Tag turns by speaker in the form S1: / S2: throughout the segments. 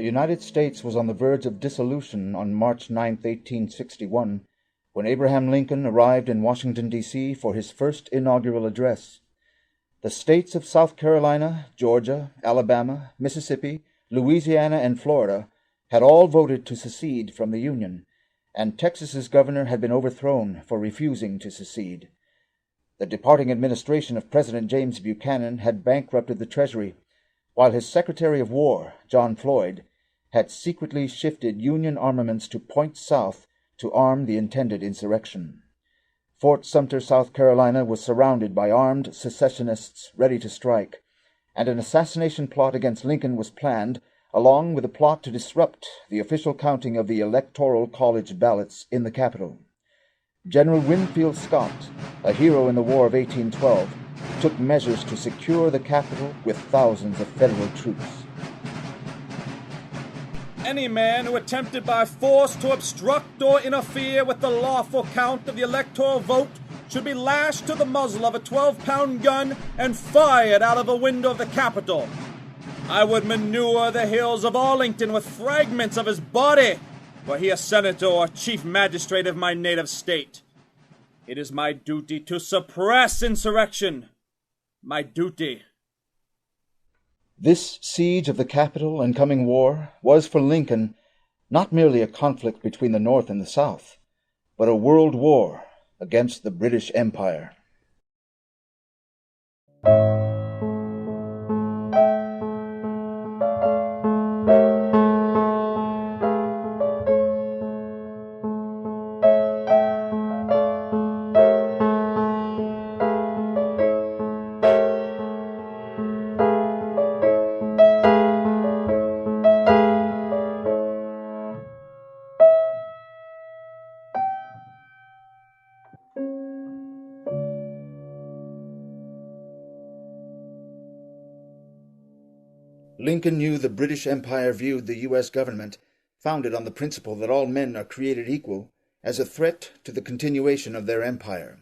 S1: United States was on the verge of dissolution on March 9, 1861, when Abraham Lincoln arrived in Washington, D.C. for his first inaugural address. The states of South Carolina, Georgia, Alabama, Mississippi, Louisiana, and Florida had all voted to secede from the Union, and Texas's governor had been overthrown for refusing to secede. The departing administration of President James Buchanan had bankrupted the Treasury, while his Secretary of War, John Floyd, had secretly shifted Union armaments to Point South to arm the intended insurrection. Fort Sumter, South Carolina, was surrounded by armed secessionists ready to strike, and an assassination plot against Lincoln was planned, along with a plot to disrupt the official counting of the Electoral College ballots in the capital. General Winfield Scott, a hero in the War of 1812, took measures to secure the capital with thousands of federal troops.
S2: Any man who attempted by force to obstruct or interfere with the lawful count of the electoral vote should be lashed to the muzzle of a 12-pound gun and fired out of a window of the Capitol. I would manure the hills of Arlington with fragments of his body, were he a senator or chief magistrate of my native state. It is my duty to suppress insurrection. My duty.
S1: This siege of the Capitol and coming war was for Lincoln not merely a conflict between the North and the South, but a world war against the British Empire. Lincoln knew the British Empire viewed the U.S. government, founded on the principle that all men are created equal, as a threat to the continuation of their empire.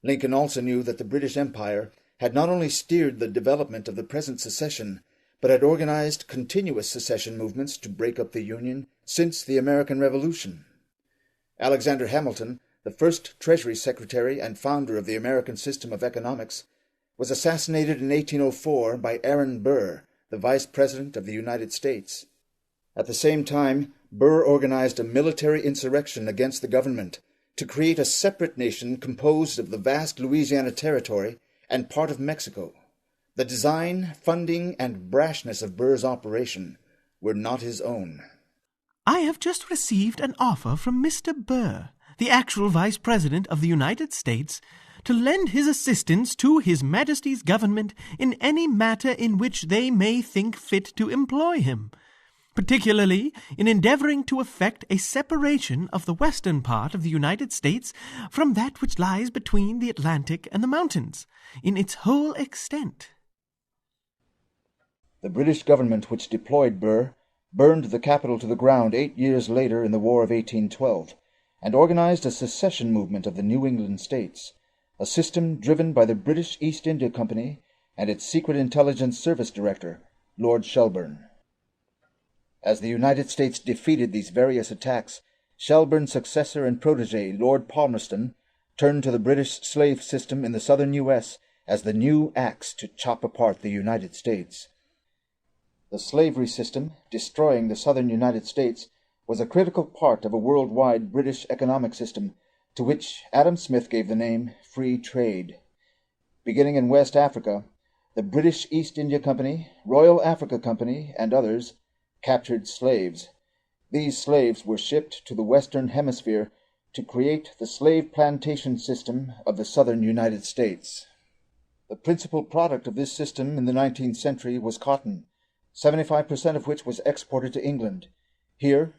S1: Lincoln also knew that the British Empire had not only steered the development of the present secession, but had organized continuous secession movements to break up the Union since the American Revolution. Alexander Hamilton, the first Treasury Secretary and founder of the American system of economics, was assassinated in 1804 by Aaron Burr, the Vice President of the United States. At the same time, Burr organized a military insurrection against the government to create a separate nation composed of the vast Louisiana Territory and part of Mexico. The design, funding, and brashness of Burr's operation were not his own.
S3: I have just received an offer from Mr. Burr, the actual Vice President of the United States, to lend his assistance to His Majesty's government in any matter in which they may think fit to employ him, particularly in endeavoring to effect a separation of the western part of the United States from that which lies between the Atlantic and the mountains, in its whole extent.
S1: The British government which deployed Burr burned the capital to the ground 8 years later in the War of 1812, and organized a secession movement of the New England states, a system driven by the British East India Company and its Secret Intelligence Service Director, Lord Shelburne. As the United States defeated these various attacks, Shelburne's successor and protege, Lord Palmerston, turned to the British slave system in the southern U.S. as the new axe to chop apart the United States. The slavery system, destroying the southern United States, was a critical part of a worldwide British economic system to which Adam Smith gave the name Free Trade. Beginning in West Africa, the British East India Company, Royal Africa Company, and others captured slaves. These slaves were shipped to the Western Hemisphere to create the slave plantation system of the southern United States. The principal product of this system in the 19th century was cotton, 75% of which was exported to England. Here,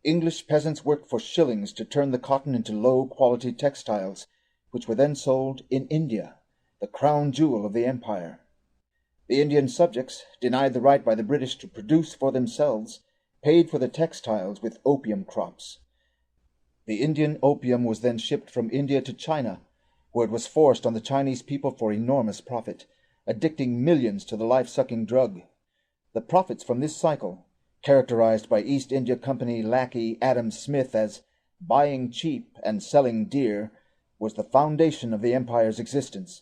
S1: English peasants worked for shillings to turn the cotton into low-quality textiles, which were then sold in India, the crown jewel of the empire. The Indian subjects, denied the right by the British to produce for themselves, paid for the textiles with opium crops. The Indian opium was then shipped from India to China, where it was forced on the Chinese people for enormous profit, addicting millions to the life-sucking drug. The profits from this cycle, characterized by East India Company lackey Adam Smith as buying cheap and selling dear, was the foundation of the empire's existence.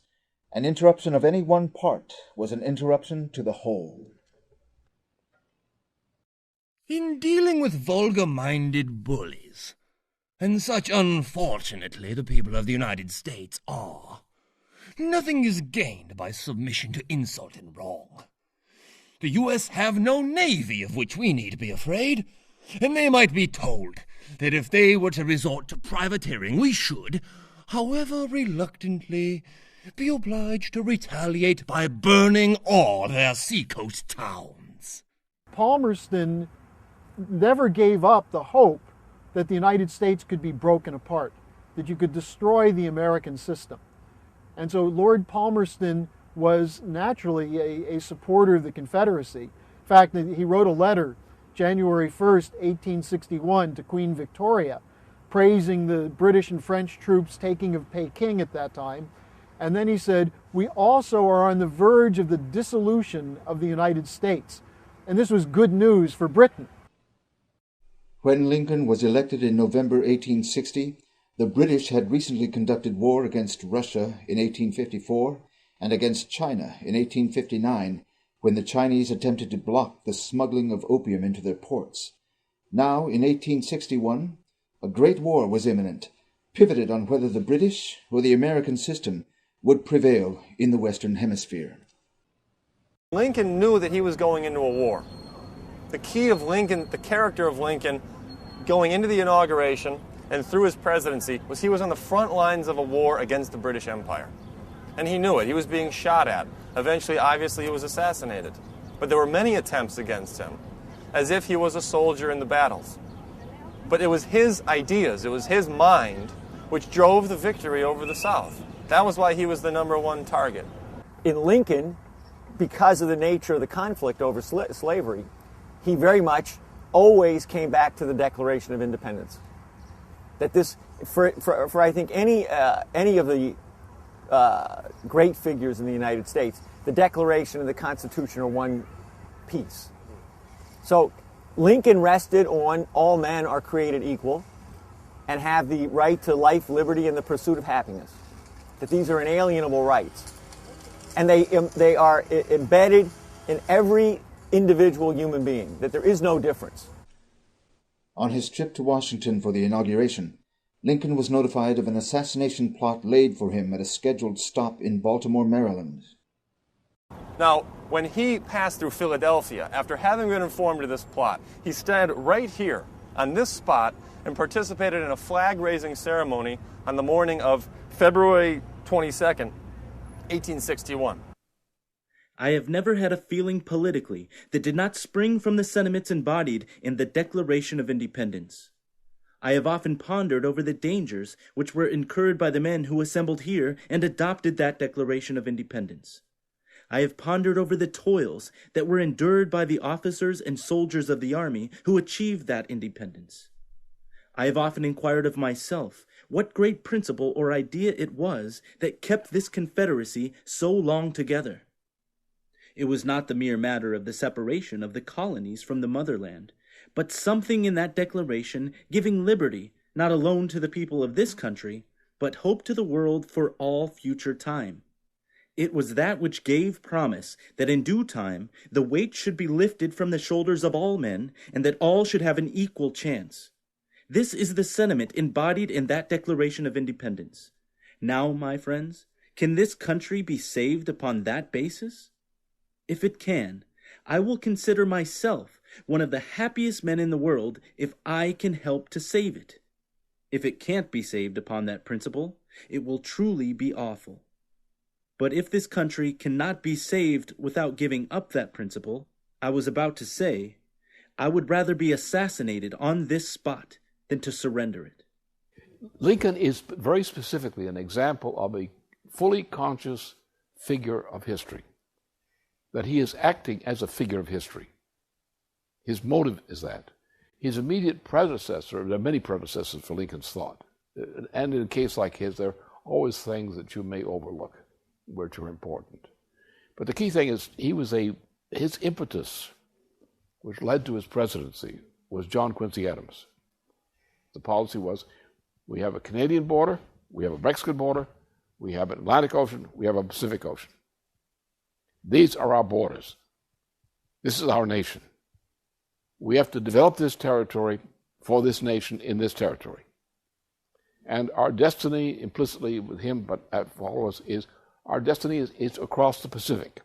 S1: An interruption of any one part was an interruption to the whole.
S4: In dealing with vulgar-minded bullies, and such unfortunately the people of the United States are, nothing is gained by submission to insult and wrong. The U.S. have no navy of which we need be afraid, and they might be told that if they were to resort to privateering, we should, however reluctantly, be obliged to retaliate by burning all their seacoast towns.
S5: Palmerston never gave up the hope that the United States could be broken apart, that you could destroy the American system. And so Lord Palmerston was naturally a supporter of the Confederacy. In fact, he wrote a letter January 1st, 1861 to Queen Victoria, praising the British and French troops taking of Peking at that time. And then he said, "We also are on the verge of the dissolution of the United States." And this was good news for Britain.
S1: When Lincoln was elected in November 1860, the British had recently conducted war against Russia in 1854 and against China in 1859, when the Chinese attempted to block the smuggling of opium into their ports. Now, in 1861, a great war was imminent, pivoted on whether the British or the American system would prevail in the Western Hemisphere.
S6: Lincoln knew that he was going into a war. The key of Lincoln, the character of Lincoln, going into the inauguration and through his presidency, was he was on the front lines of a war against the British Empire. And he knew it. He was being shot at. Eventually, obviously, he was assassinated. But there were many attempts against him, as if he was a soldier in the battles. But it was his ideas, it was his mind, which drove the victory over the South. That was why he was the #1 target.
S7: In Lincoln, because of the nature of the conflict over slavery, he very much always came back to the Declaration of Independence. That this, for I think any of the great figures in the United States, the Declaration and the Constitution are one piece. So Lincoln rested on all men are created equal and have the right to life, liberty, and the pursuit of happiness. That these are inalienable rights. And they are embedded in every individual human being, that there is no difference.
S1: On his trip to Washington for the inauguration, Lincoln was notified of an assassination plot laid for him at a scheduled stop in Baltimore, Maryland.
S6: Now, when he passed through Philadelphia, after having been informed of this plot, he stood right here on this spot and participated in a flag-raising ceremony on the morning of February 22nd, 1861.
S8: I have never had a feeling politically that did not spring from the sentiments embodied in the Declaration of Independence. I have often pondered over the dangers which were incurred by the men who assembled here and adopted that Declaration of Independence. I have pondered over the toils that were endured by the officers and soldiers of the army who achieved that independence. I have often inquired of myself what great principle or idea it was that kept this Confederacy so long together. It was not the mere matter of the separation of the colonies from the motherland, but something in that declaration giving liberty not alone to the people of this country, but hope to the world for all future time. It was that which gave promise that in due time the weight should be lifted from the shoulders of all men, and that all should have an equal chance. This is the sentiment embodied in that Declaration of Independence. Now, my friends, can this country be saved upon that basis? If it can, I will consider myself one of the happiest men in the world if I can help to save it. If it can't be saved upon that principle, it will truly be awful. But if this country cannot be saved without giving up that principle, I was about to say, I would rather be assassinated on this spot than to surrender it.
S9: Lincoln is very specifically an example of a fully conscious figure of history, that he is acting as a figure of history. His motive is that. His immediate predecessor, there are many predecessors for Lincoln's thought, and in a case like his, there are always things that you may overlook, which are important. But the key thing is his impetus which led to his presidency was John Quincy Adams. The policy was, we have a Canadian border, we have a Mexican border, we have an Atlantic Ocean, we have a Pacific Ocean. These are our borders. This is our nation. We have to develop this territory for this nation in this territory. And our destiny, implicitly with him, but follow us, is our destiny is across the Pacific.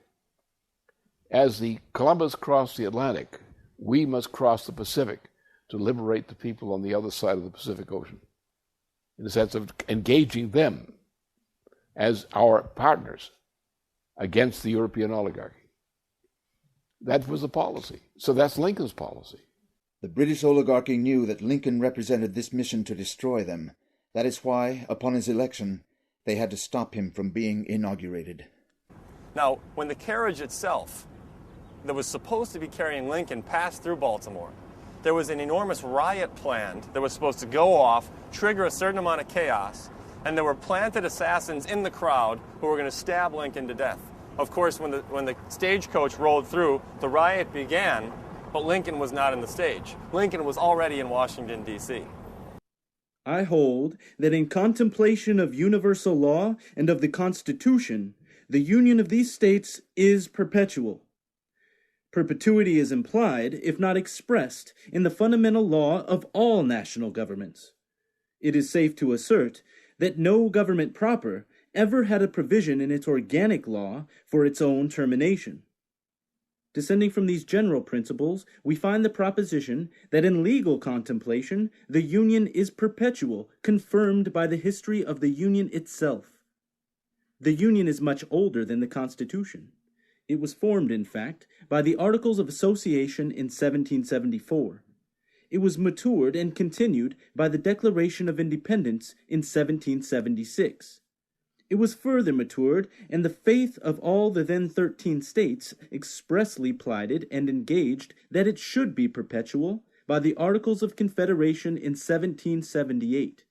S9: As the Columbus crossed the Atlantic, we must cross the Pacific to liberate the people on the other side of the Pacific Ocean, in the sense of engaging them as our partners against the European oligarchy. That was the policy. So that's Lincoln's policy.
S1: The British oligarchy knew that Lincoln represented this mission to destroy them. That is why, upon his election, they had to stop him from being inaugurated.
S6: Now, when the carriage itself that was supposed to be carrying Lincoln passed through Baltimore, there was an enormous riot planned that was supposed to go off, trigger a certain amount of chaos, and there were planted assassins in the crowd who were going to stab Lincoln to death. Of course, when the stagecoach rolled through, the riot began, but Lincoln was not in the stage. Lincoln was already in Washington, D.C.
S8: I hold that in contemplation of universal law and of the Constitution, the union of these states is perpetual. Perpetuity is implied, if not expressed, in the fundamental law of all national governments. It is safe to assert that no government proper ever had a provision in its organic law for its own termination. Descending from these general principles, we find the proposition that in legal contemplation, the union is perpetual, confirmed by the history of the union itself. The union is much older than the Constitution. It was formed, in fact, by the Articles of Association in 1774. It was matured and continued by the Declaration of Independence in 1776. It was further matured, and the faith of all the then 13 states expressly plighted and engaged that it should be perpetual by the Articles of Confederation in 1778.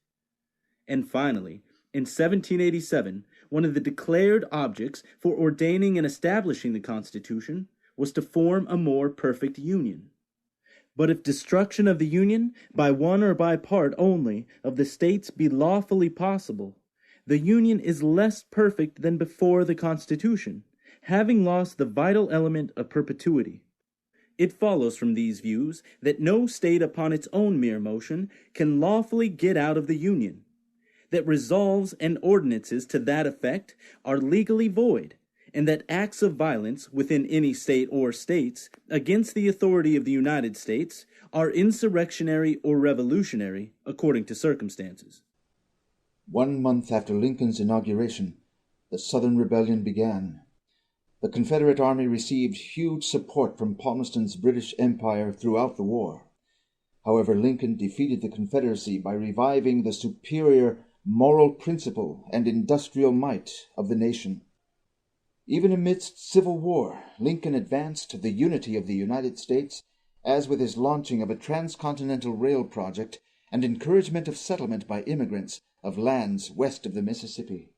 S8: And finally, in 1787, one of the declared objects for ordaining and establishing the Constitution was to form a more perfect union. But if destruction of the union, by one or by part only, of the states be lawfully possible, the union is less perfect than before the Constitution, having lost the vital element of perpetuity. It follows from these views that no state upon its own mere motion can lawfully get out of the union, that resolves and ordinances to that effect are legally void, and that acts of violence within any state or states against the authority of the United States are insurrectionary or revolutionary according to circumstances.
S1: 1 month after Lincoln's inauguration, the Southern Rebellion began. The Confederate Army received huge support from Palmerston's British Empire throughout the war. However, Lincoln defeated the Confederacy by reviving the superior moral principle and industrial might of the nation. Even amidst civil war, Lincoln advanced the unity of the United States, as with his launching of a transcontinental rail project and encouragement of settlement by immigrants of lands west of the Mississippi.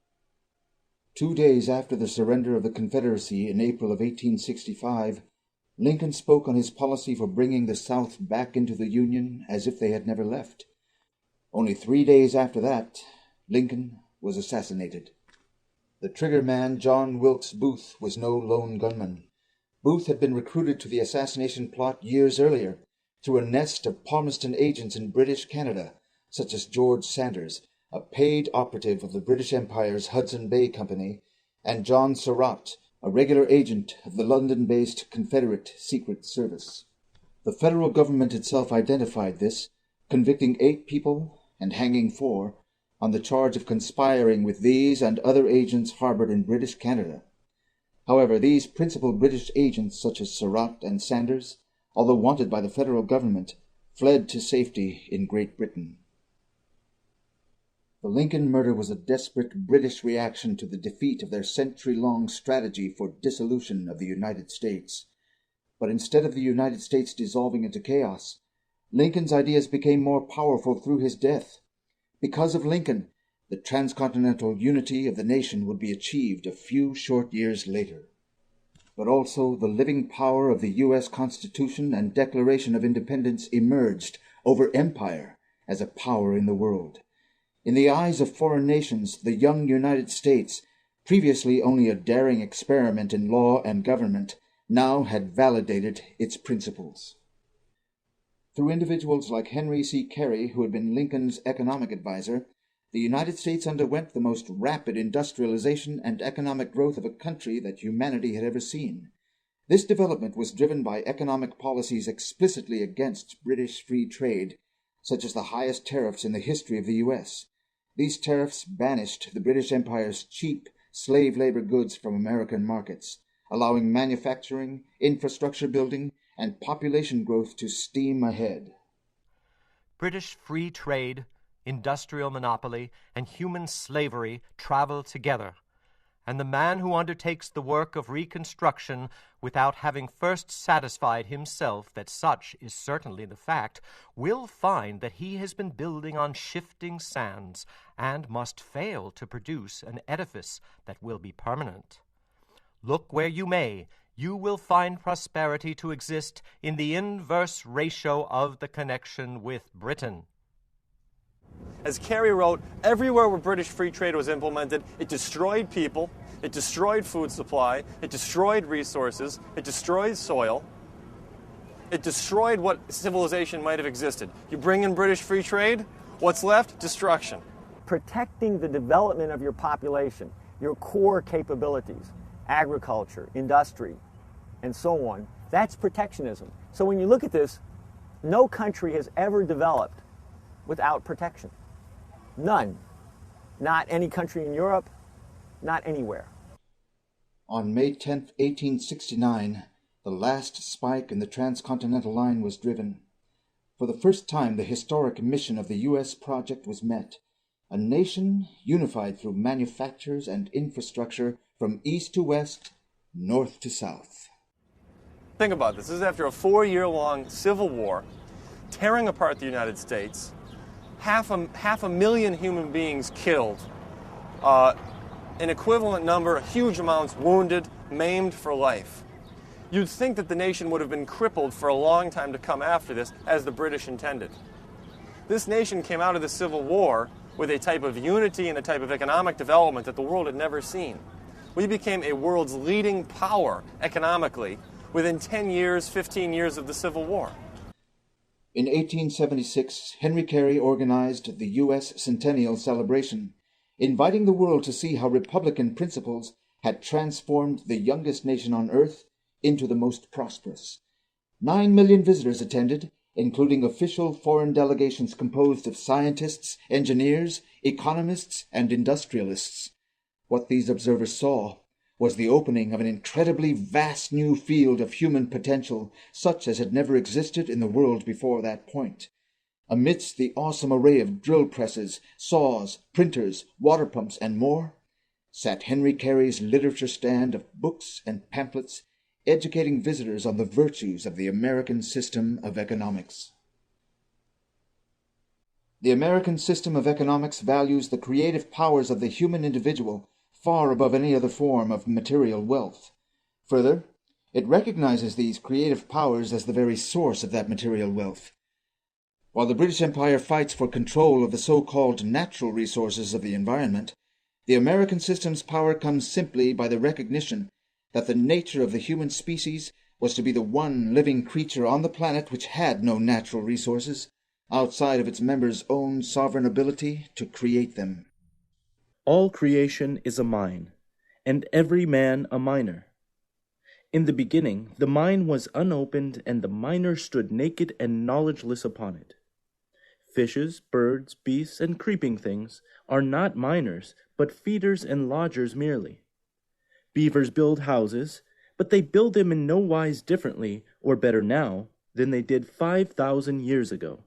S1: 2 days after the surrender of the Confederacy in April of 1865, Lincoln spoke on his policy for bringing the South back into the Union as if they had never left. Only 3 days after that, Lincoln was assassinated. The trigger man, John Wilkes Booth, was no lone gunman. Booth had been recruited to the assassination plot years earlier through a nest of Palmerston agents in British Canada, such as George Sanders, a paid operative of the British Empire's Hudson Bay Company, and John Surratt, a regular agent of the London-based Confederate Secret Service. The federal government itself identified this, convicting 8 people and hanging 4 on the charge of conspiring with these and other agents harbored in British Canada. However, these principal British agents, such as Surratt and Sanders, although wanted by the federal government, fled to safety in Great Britain. The Lincoln murder was a desperate British reaction to the defeat of their century-long strategy for dissolution of the United States. But instead of the United States dissolving into chaos, Lincoln's ideas became more powerful through his death. Because of Lincoln, the transcontinental unity of the nation would be achieved a few short years later. but also the living power of the U.S. Constitution and Declaration of Independence emerged over empire as a power in the world. In the eyes of foreign nations, the young United States, previously only a daring experiment in law and government, now had validated its principles. Through individuals like Henry C. Carey, who had been Lincoln's economic advisor, the United States underwent the most rapid industrialization and economic growth of a country that humanity had ever seen. This development was driven by economic policies explicitly against British free trade, such as the highest tariffs in the history of the U.S. These tariffs banished the British Empire's cheap slave labor goods from American markets, allowing manufacturing, infrastructure building, and population growth to steam ahead.
S10: British free trade, industrial monopoly, and human slavery travel together, and the man who undertakes the work of reconstruction without having first satisfied himself that such is certainly the fact will find that he has been building on shifting sands and must fail to produce an edifice that will be permanent. Look where you may, you will find prosperity to exist in the inverse ratio of the connection with Britain.
S6: As Carey wrote, everywhere where British free trade was implemented, it destroyed people, it destroyed food supply, it destroyed resources, it destroyed soil, it destroyed what civilization might have existed. You bring in British free trade, what's left? Destruction.
S7: Protecting the development of your population, your core capabilities, agriculture, industry, and so on, that's protectionism. So when you look at this, no country has ever developed without protection. None. Not any country in Europe, not anywhere.
S1: On May 10, 1869, the last spike in the transcontinental line was driven. For the first time, the historic mission of the U.S. project was met. A nation unified through manufactures and infrastructure from east to west, north to south.
S6: Think about this. This is after a 4-year-long civil war, tearing apart the United States, half a million human beings killed, an equivalent number, huge amounts wounded, maimed for life. You'd think that the nation would have been crippled for a long time to come after this, as the British intended. This nation came out of the Civil War with a type of unity and a type of economic development that the world had never seen. We became a world's leading power economically within 10 years, 15 years of the Civil War.
S1: In 1876, Henry Carey organized the U.S. Centennial Celebration, inviting the world to see how Republican principles had transformed the youngest nation on earth into the most prosperous. 9 million visitors attended, including official foreign delegations composed of scientists, engineers, economists, and industrialists. What these observers saw was the opening of an incredibly vast new field of human potential, such as had never existed in the world before that point. Amidst the awesome array of drill presses, saws, printers, water pumps, and more, sat Henry Carey's literature stand of books and pamphlets, educating visitors on the virtues of the American system of economics. The American system of economics values the creative powers of the human individual far above any other form of material wealth. Further, it recognizes these creative powers as the very source of that material wealth. While the British Empire fights for control of the so-called natural resources of the environment, the American system's power comes simply by the recognition that the nature of the human species was to be the one living creature on the planet which had no natural resources, outside of its members' own sovereign ability to create them.
S8: All creation is a mine, and every man a miner. In the beginning, the mine was unopened, and the miner stood naked and knowledgeless upon it. Fishes, birds, beasts, and creeping things are not miners, but feeders and lodgers merely. Beavers build houses, but they build them in no wise differently, or better now, than they did 5,000 years ago.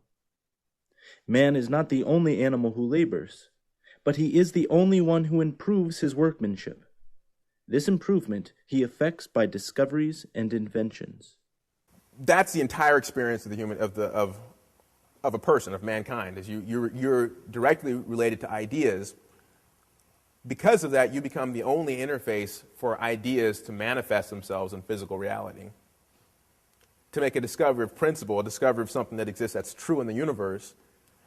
S8: Man is not the only animal who labors, but he is the only one who improves his workmanship. This improvement he effects by discoveries and inventions.
S11: That's the entire experience of the human of a person, of mankind. Is you're directly related to ideas, Because of that, you become the only interface for ideas to manifest themselves in physical reality. To make a discovery of principle, a discovery of something that exists that's true in the universe,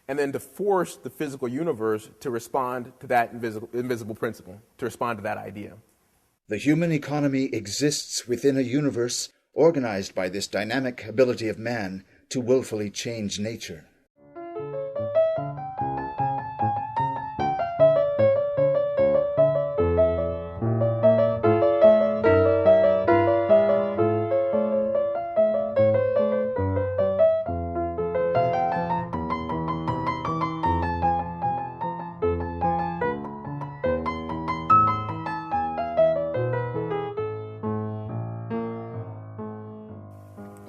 S11: and then to force the physical universe to respond to that invisible principle, to respond to that idea.
S1: The human economy exists within a universe organized by this dynamic ability of man to willfully change nature.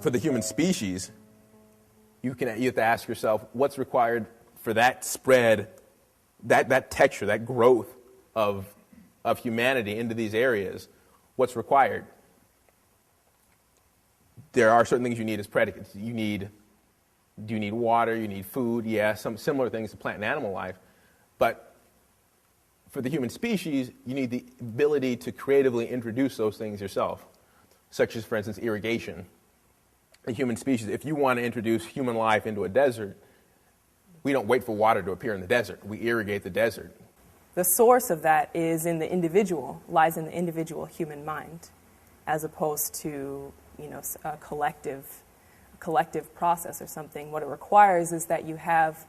S11: For the human species, you have to ask yourself, what's required for that spread, that texture, that growth of humanity into these areas? What's required? There are certain things you need as predicates. Do you need water? You need food? Yeah, some similar things to plant and animal life. But for the human species, you need the ability to creatively introduce those things yourself, such as, for instance, irrigation. The human species, if you want to introduce human life into a desert, we don't wait for water to appear in the desert. We irrigate the desert.
S12: The source of that is in the individual, lies in the individual human mind, as opposed to, a collective process or something. What it requires is that you have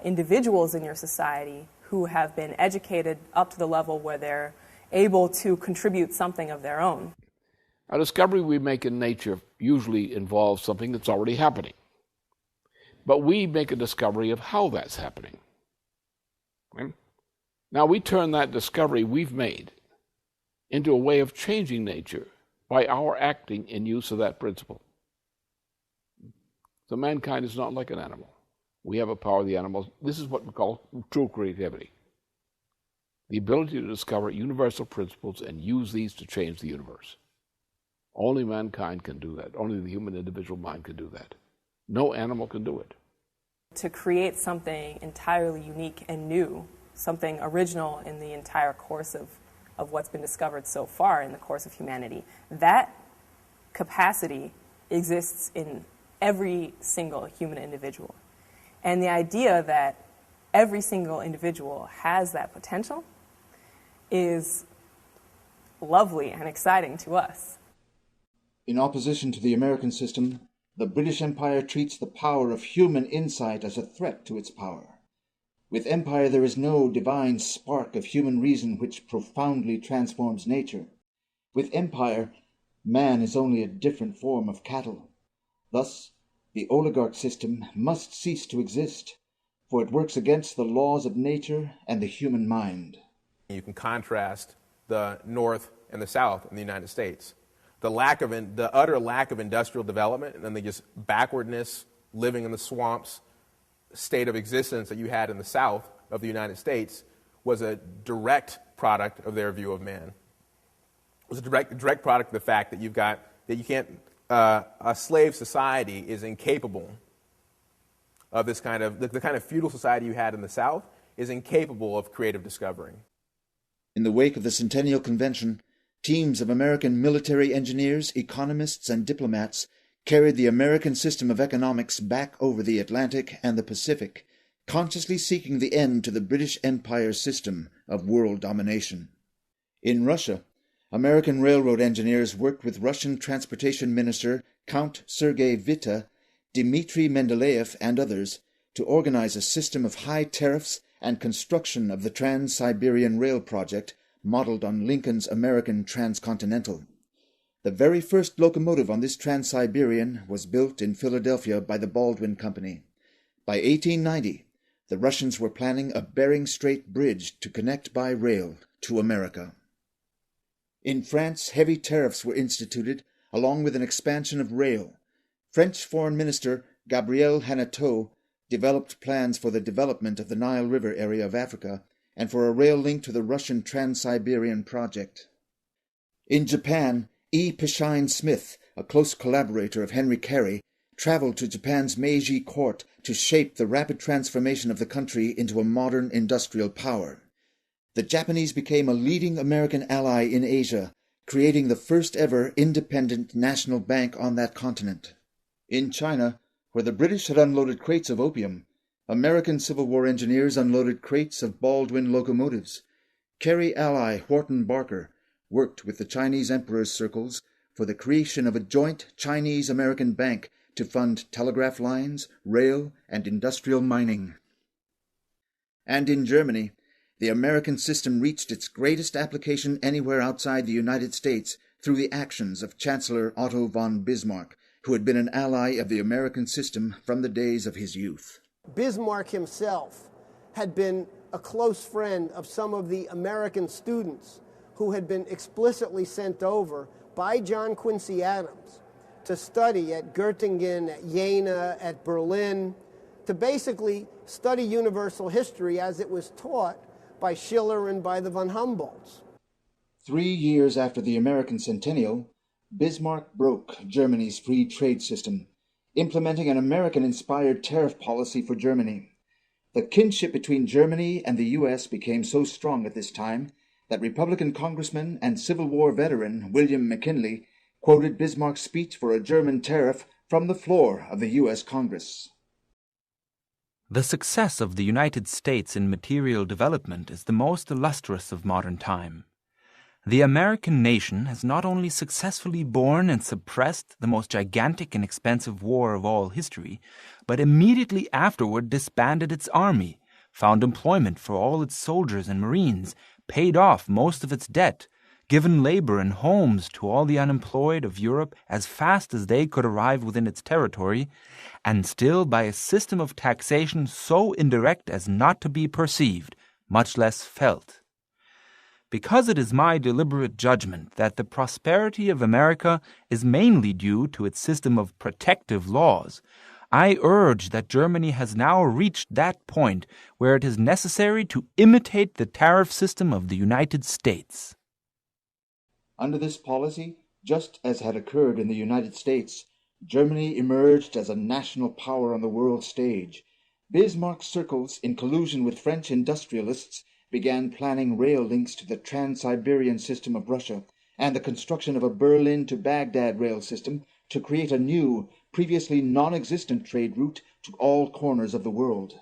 S12: individuals in your society who have been educated up to the level where they're able to contribute something of their own.
S9: A discovery we make in nature usually involves something that's already happening. But we make a discovery of how that's happening. Okay? Now we turn that discovery we've made into a way of changing nature by our acting in use of that principle. So mankind is not like an animal. We have a power of the animals. This is what we call true creativity. The ability to discover universal principles and use these to change the universe. Only mankind can do that. Only the human individual mind can do that. No animal can do it.
S12: To create something entirely unique and new, something original in the entire course of what's been discovered so far in the course of humanity, that capacity exists in every single human individual. And the idea that every single individual has that potential is lovely and exciting to us.
S1: In opposition to the American system, the British Empire treats the power of human insight as a threat to its power. With empire there is no divine spark of human reason which profoundly transforms nature. With empire, man is only a different form of cattle. Thus, the oligarch system must cease to exist, for it works against the laws of nature and the human mind.
S11: You can contrast the North and the South in the United States. The utter lack of industrial development and then the just backwardness, living in the swamps, state of existence that you had in the South of the United States was a direct product of their view of man. It was a direct product of the fact that a slave society is incapable of this kind of, the kind of feudal society you had in the South is incapable of creative discovery.
S1: In the wake of the Centennial Convention, teams of American military engineers, economists, and diplomats carried the American system of economics back over the Atlantic and the Pacific, consciously seeking the end to the British Empire's system of world domination. In Russia, American railroad engineers worked with Russian Transportation Minister Count Sergei Witte, Dmitry Mendeleev, and others to organize a system of high tariffs and construction of the Trans-Siberian Rail project modeled on Lincoln's American Transcontinental. The very first locomotive on this Trans-Siberian was built in Philadelphia by the Baldwin Company. By 1890, the Russians were planning a Bering Strait bridge to connect by rail to America. In France, heavy tariffs were instituted, along with an expansion of rail. French Foreign Minister Gabriel Hanotaux developed plans for the development of the Nile River area of Africa and for a rail link to the Russian Trans-Siberian project. In Japan, E. Pishine Smith, a close collaborator of Henry Carey, traveled to Japan's Meiji court to shape the rapid transformation of the country into a modern industrial power. the Japanese became a leading American ally in Asia, creating the first ever independent national bank on that continent. In China, where the British had unloaded crates of opium, American Civil War engineers unloaded crates of Baldwin locomotives. Kerry ally Wharton Barker worked with the Chinese Emperor's circles for the creation of a joint Chinese-American bank to fund telegraph lines, rail, and industrial mining. And in Germany, the American system reached its greatest application anywhere outside the United States through the actions of Chancellor Otto von Bismarck, who had been an ally of the American system from the days of his youth.
S13: Bismarck himself had been a close friend of some of the American students who had been explicitly sent over by John Quincy Adams to study at Göttingen, at Jena, at Berlin, to basically study universal history as it was taught by Schiller and by the von Humboldts.
S1: 3 years after the American centennial, Bismarck broke Germany's free trade system, implementing an American-inspired tariff policy for Germany. The kinship between Germany and the U.S. became so strong at this time that Republican congressman and Civil War veteran William McKinley quoted Bismarck's speech for a German tariff from the floor of the U.S. Congress.
S14: The success of the United States in material development is the most illustrious of modern time. The American nation has not only successfully borne and suppressed the most gigantic and expensive war of all history, but immediately afterward disbanded its army, found employment for all its soldiers and marines, paid off most of its debt, given labor and homes to all the unemployed of Europe as fast as they could arrive within its territory, and still by a system of taxation so indirect as not to be perceived, much less felt. Because it is my deliberate judgment that the prosperity of America is mainly due to its system of protective laws, I urge that Germany has now reached that point where it is necessary to imitate the tariff system of the United States.
S1: Under this policy, just as had occurred in the United States, Germany emerged as a national power on the world stage. Bismarck's circles, in collusion with French industrialists, began planning rail links to the Trans-Siberian system of Russia and the construction of a Berlin to Baghdad rail system to create a new, previously non-existent trade route to all corners of the world.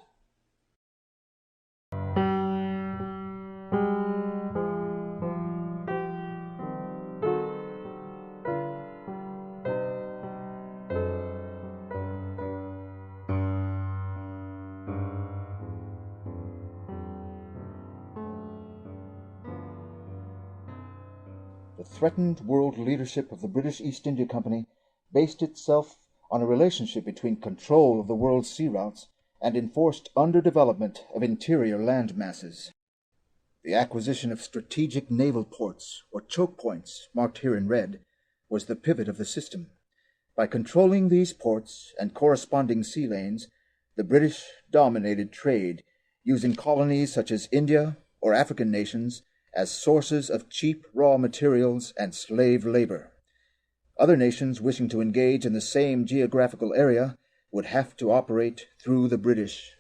S1: The threatened world leadership of the British East India Company based itself on a relationship between control of the world's sea routes and enforced underdevelopment of interior land masses. The acquisition of strategic naval ports, or choke points, marked here in red, was the pivot of the system. By controlling these ports and corresponding sea lanes, the British dominated trade, using colonies such as India or African nations as sources of cheap raw materials and slave labor. Other nations wishing to engage in the same geographical area would have to operate through the British.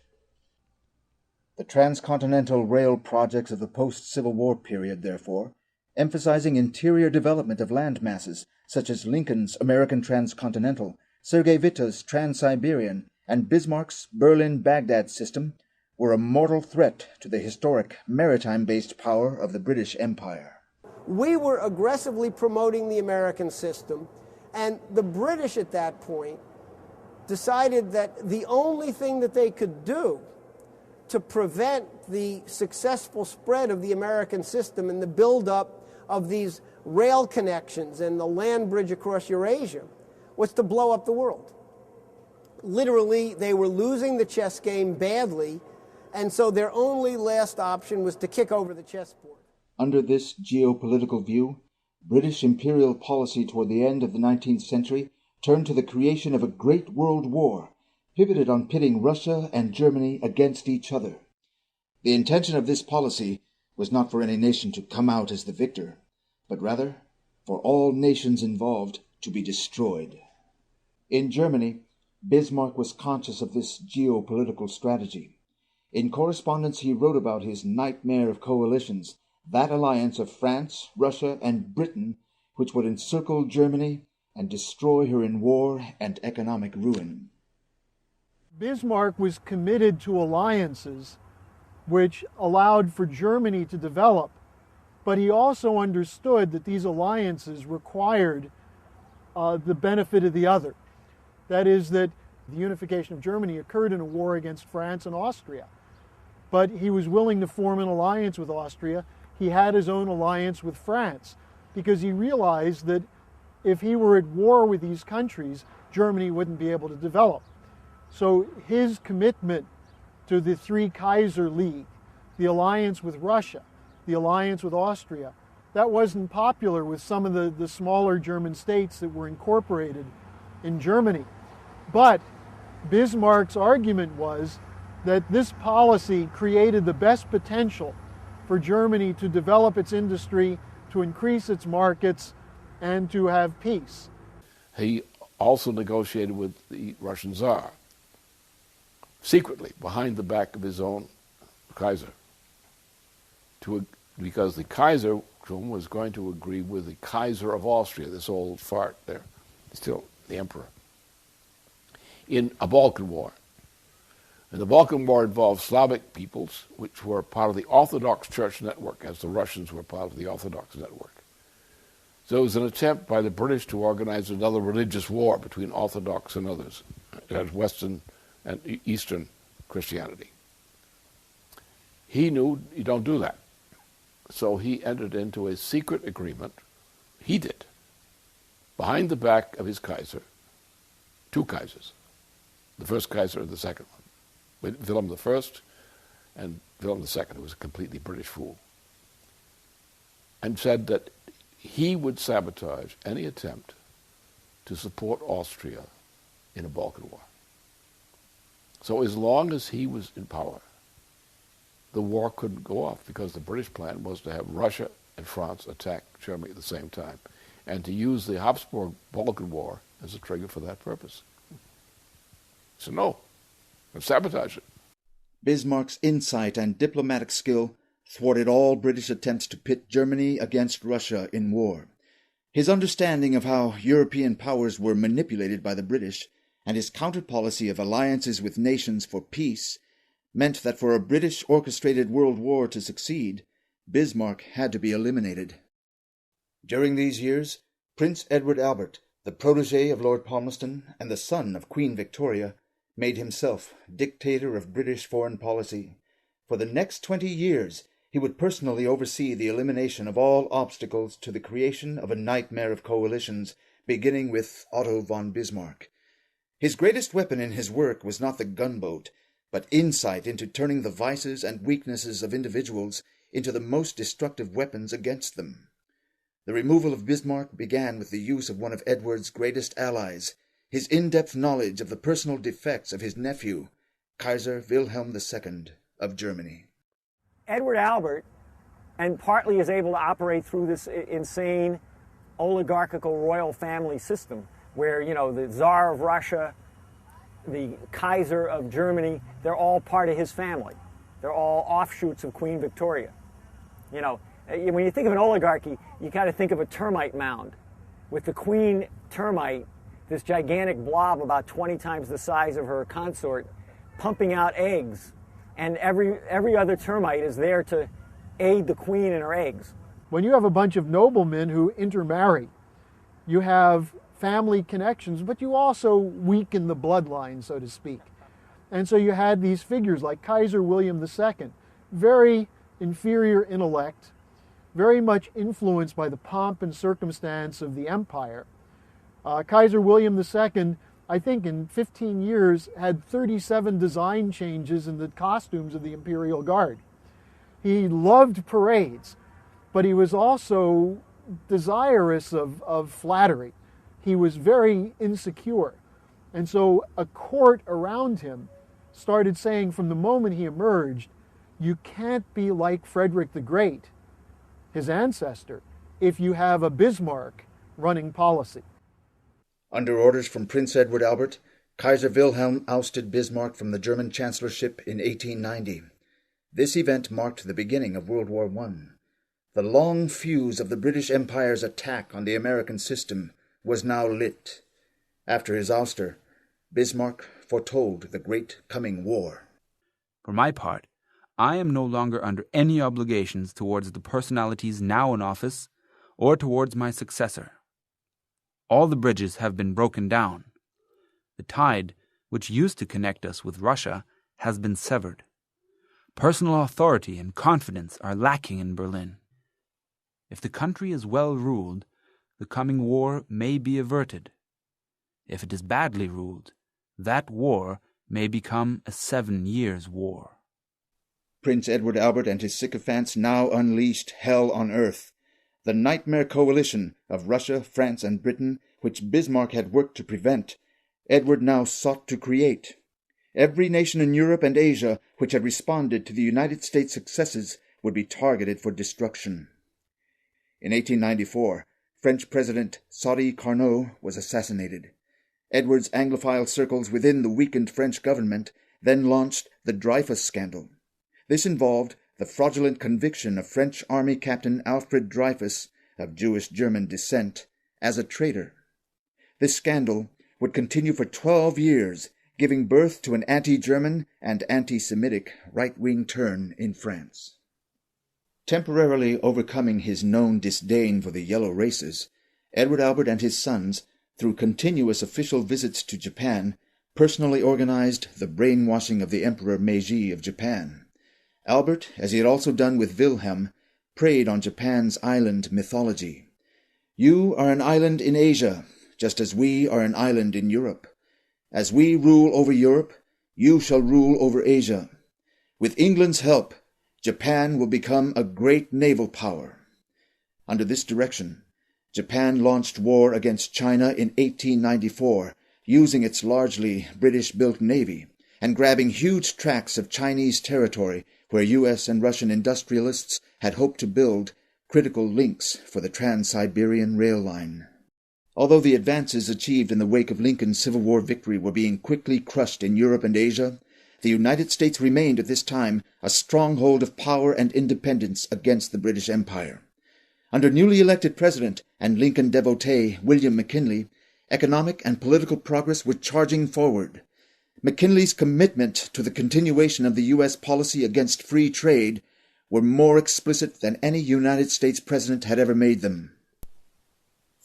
S1: The transcontinental rail projects of the post-Civil War period, therefore, emphasizing interior development of land masses, such as Lincoln's American Transcontinental, Sergei Witta's Trans-Siberian, and Bismarck's Berlin-Baghdad system, were a mortal threat to the historic maritime-based power of the British Empire.
S13: We were aggressively promoting the American system, and the British at that point decided that the only thing that they could do to prevent the successful spread of the American system and the buildup of these rail connections and the land bridge across Eurasia was to blow up the world. Literally, they were losing the chess game badly, and so their only last option was to kick over the chessboard.
S1: Under this geopolitical view, British imperial policy toward the end of the 19th century turned to the creation of a great world war, pivoted on pitting Russia and Germany against each other. The intention of this policy was not for any nation to come out as the victor, but rather for all nations involved to be destroyed. In Germany, Bismarck was conscious of this geopolitical strategy. In correspondence he wrote about his nightmare of coalitions, that alliance of France, Russia, and Britain, which would encircle Germany and destroy her in war and economic ruin.
S5: Bismarck was committed to alliances which allowed for Germany to develop, but he also understood that these alliances required the benefit of the other. That is, that the unification of Germany occurred in a war against France and Austria. But he was willing to form an alliance with Austria. He had his own alliance with France because he realized that if he were at war with these countries, Germany wouldn't be able to develop. So his commitment to the Three Kaiser League, the alliance with Russia, the alliance with Austria, that wasn't popular with some of the smaller German states that were incorporated in Germany. But Bismarck's argument was that this policy created the best potential for Germany to develop its industry, to increase its markets, and to have peace.
S9: He also negotiated with the Russian Tsar, secretly, behind the back of his own Kaiser, because the Kaiser was going to agree with the Kaiser of Austria, this old fart there, still the emperor, in a Balkan War. And the Balkan War involved Slavic peoples, which were part of the Orthodox Church network, as the Russians were part of the Orthodox network. So it was an attempt by the British to organize another religious war between Orthodox and others, as Western and Eastern Christianity. He knew you don't do that. So he entered into a secret agreement, he did, behind the back of his Kaiser, two Kaisers, the first Kaiser and the second one, Wilhelm I and Wilhelm II, who was a completely British fool, and said that he would sabotage any attempt to support Austria in a Balkan War. So as long as he was in power, the war couldn't go off, because the British plan was to have Russia and France attack Germany at the same time, and to use the Habsburg-Balkan War as a trigger for that purpose. So no, let's sabotage it.
S1: Bismarck's insight and diplomatic skill thwarted all British attempts to pit Germany against Russia in war. His understanding of how European powers were manipulated by the British, and his counter-policy of alliances with nations for peace, meant that for a British-orchestrated world war to succeed, Bismarck had to be eliminated. During these years, Prince Edward Albert, the protégé of Lord Palmerston and the son of Queen Victoria, made himself dictator of British foreign policy. For the next 20 years, he would personally oversee the elimination of all obstacles to the creation of a nightmare of coalitions, beginning with Otto von Bismarck. His greatest weapon in his work was not the gunboat, but insight into turning the vices and weaknesses of individuals into the most destructive weapons against them. The removal of Bismarck began with the use of one of Edward's greatest allies, his in-depth knowledge of the personal defects of his nephew, Kaiser Wilhelm II of Germany.
S7: Edward Albert, and partly is able to operate through this insane oligarchical royal family system, where, the Tsar of Russia, the Kaiser of Germany, they're all part of his family. They're all offshoots of Queen Victoria. When you think of an oligarchy, you got to think of a termite mound. With the queen termite, this gigantic blob about 20 times the size of her consort, pumping out eggs, and every other termite is there to aid the queen in her eggs.
S5: When you have a bunch of noblemen who intermarry, you have family connections, but you also weaken the bloodline, so to speak. And so you had these figures like Kaiser William II, very inferior intellect, very much influenced by the pomp and circumstance of the empire. Kaiser William II, I think in 15 years, had 37 design changes in the costumes of the Imperial Guard. He loved parades, but he was also desirous of flattery. He was very insecure. And so a court around him started saying from the moment he emerged, you can't be like Frederick the Great, his ancestor, if you have a Bismarck running policy.
S1: Under orders from Prince Edward Albert, Kaiser Wilhelm ousted Bismarck from the German chancellorship in 1890. This event marked the beginning of World War I. The long fuse of the British Empire's attack on the American system was now lit. After his ouster, Bismarck foretold the great coming war.
S14: For my part, I am no longer under any obligations towards the personalities now in office or towards my successor. All the bridges have been broken down. The tide, which used to connect us with Russia, has been severed. Personal authority and confidence are lacking in Berlin. If the country is well ruled, the coming war may be averted. If it is badly ruled, that war may become a 7 years' war.
S1: Prince Edward Albert and his sycophants now unleashed hell on earth. The nightmare coalition of Russia, France, and Britain, which Bismarck had worked to prevent, Edward now sought to create. Every nation in Europe and Asia which had responded to the United States' successes would be targeted for destruction. In 1894, French President Sadi Carnot was assassinated. Edward's Anglophile circles within the weakened French government then launched the Dreyfus scandal. This involved the fraudulent conviction of French Army Captain Alfred Dreyfus, of Jewish-German descent, as a traitor. This scandal would continue for 12 years, giving birth to an anti-German and anti-Semitic right-wing turn in France. Temporarily overcoming his known disdain for the yellow races, Edward Albert and his sons, through continuous official visits to Japan, personally organized the brainwashing of the Emperor Meiji of Japan. Albert, as he had also done with Wilhelm, preyed on Japan's island mythology. You are an island in Asia, just as we are an island in Europe. As we rule over Europe, you shall rule over Asia. With England's help, Japan will become a great naval power. Under this direction, Japan launched war against China in 1894, using its largely British-built navy, and grabbing huge tracts of Chinese territory where U.S. and Russian industrialists had hoped to build critical links for the Trans-Siberian Rail Line. Although the advances achieved in the wake of Lincoln's Civil War victory were being quickly crushed in Europe and Asia, the United States remained at this time a stronghold of power and independence against the British Empire. Under newly elected President and Lincoln devotee William McKinley, economic and political progress were charging forward. McKinley's commitment to the continuation of the U.S. policy against free trade were more explicit than any United States president had ever made them.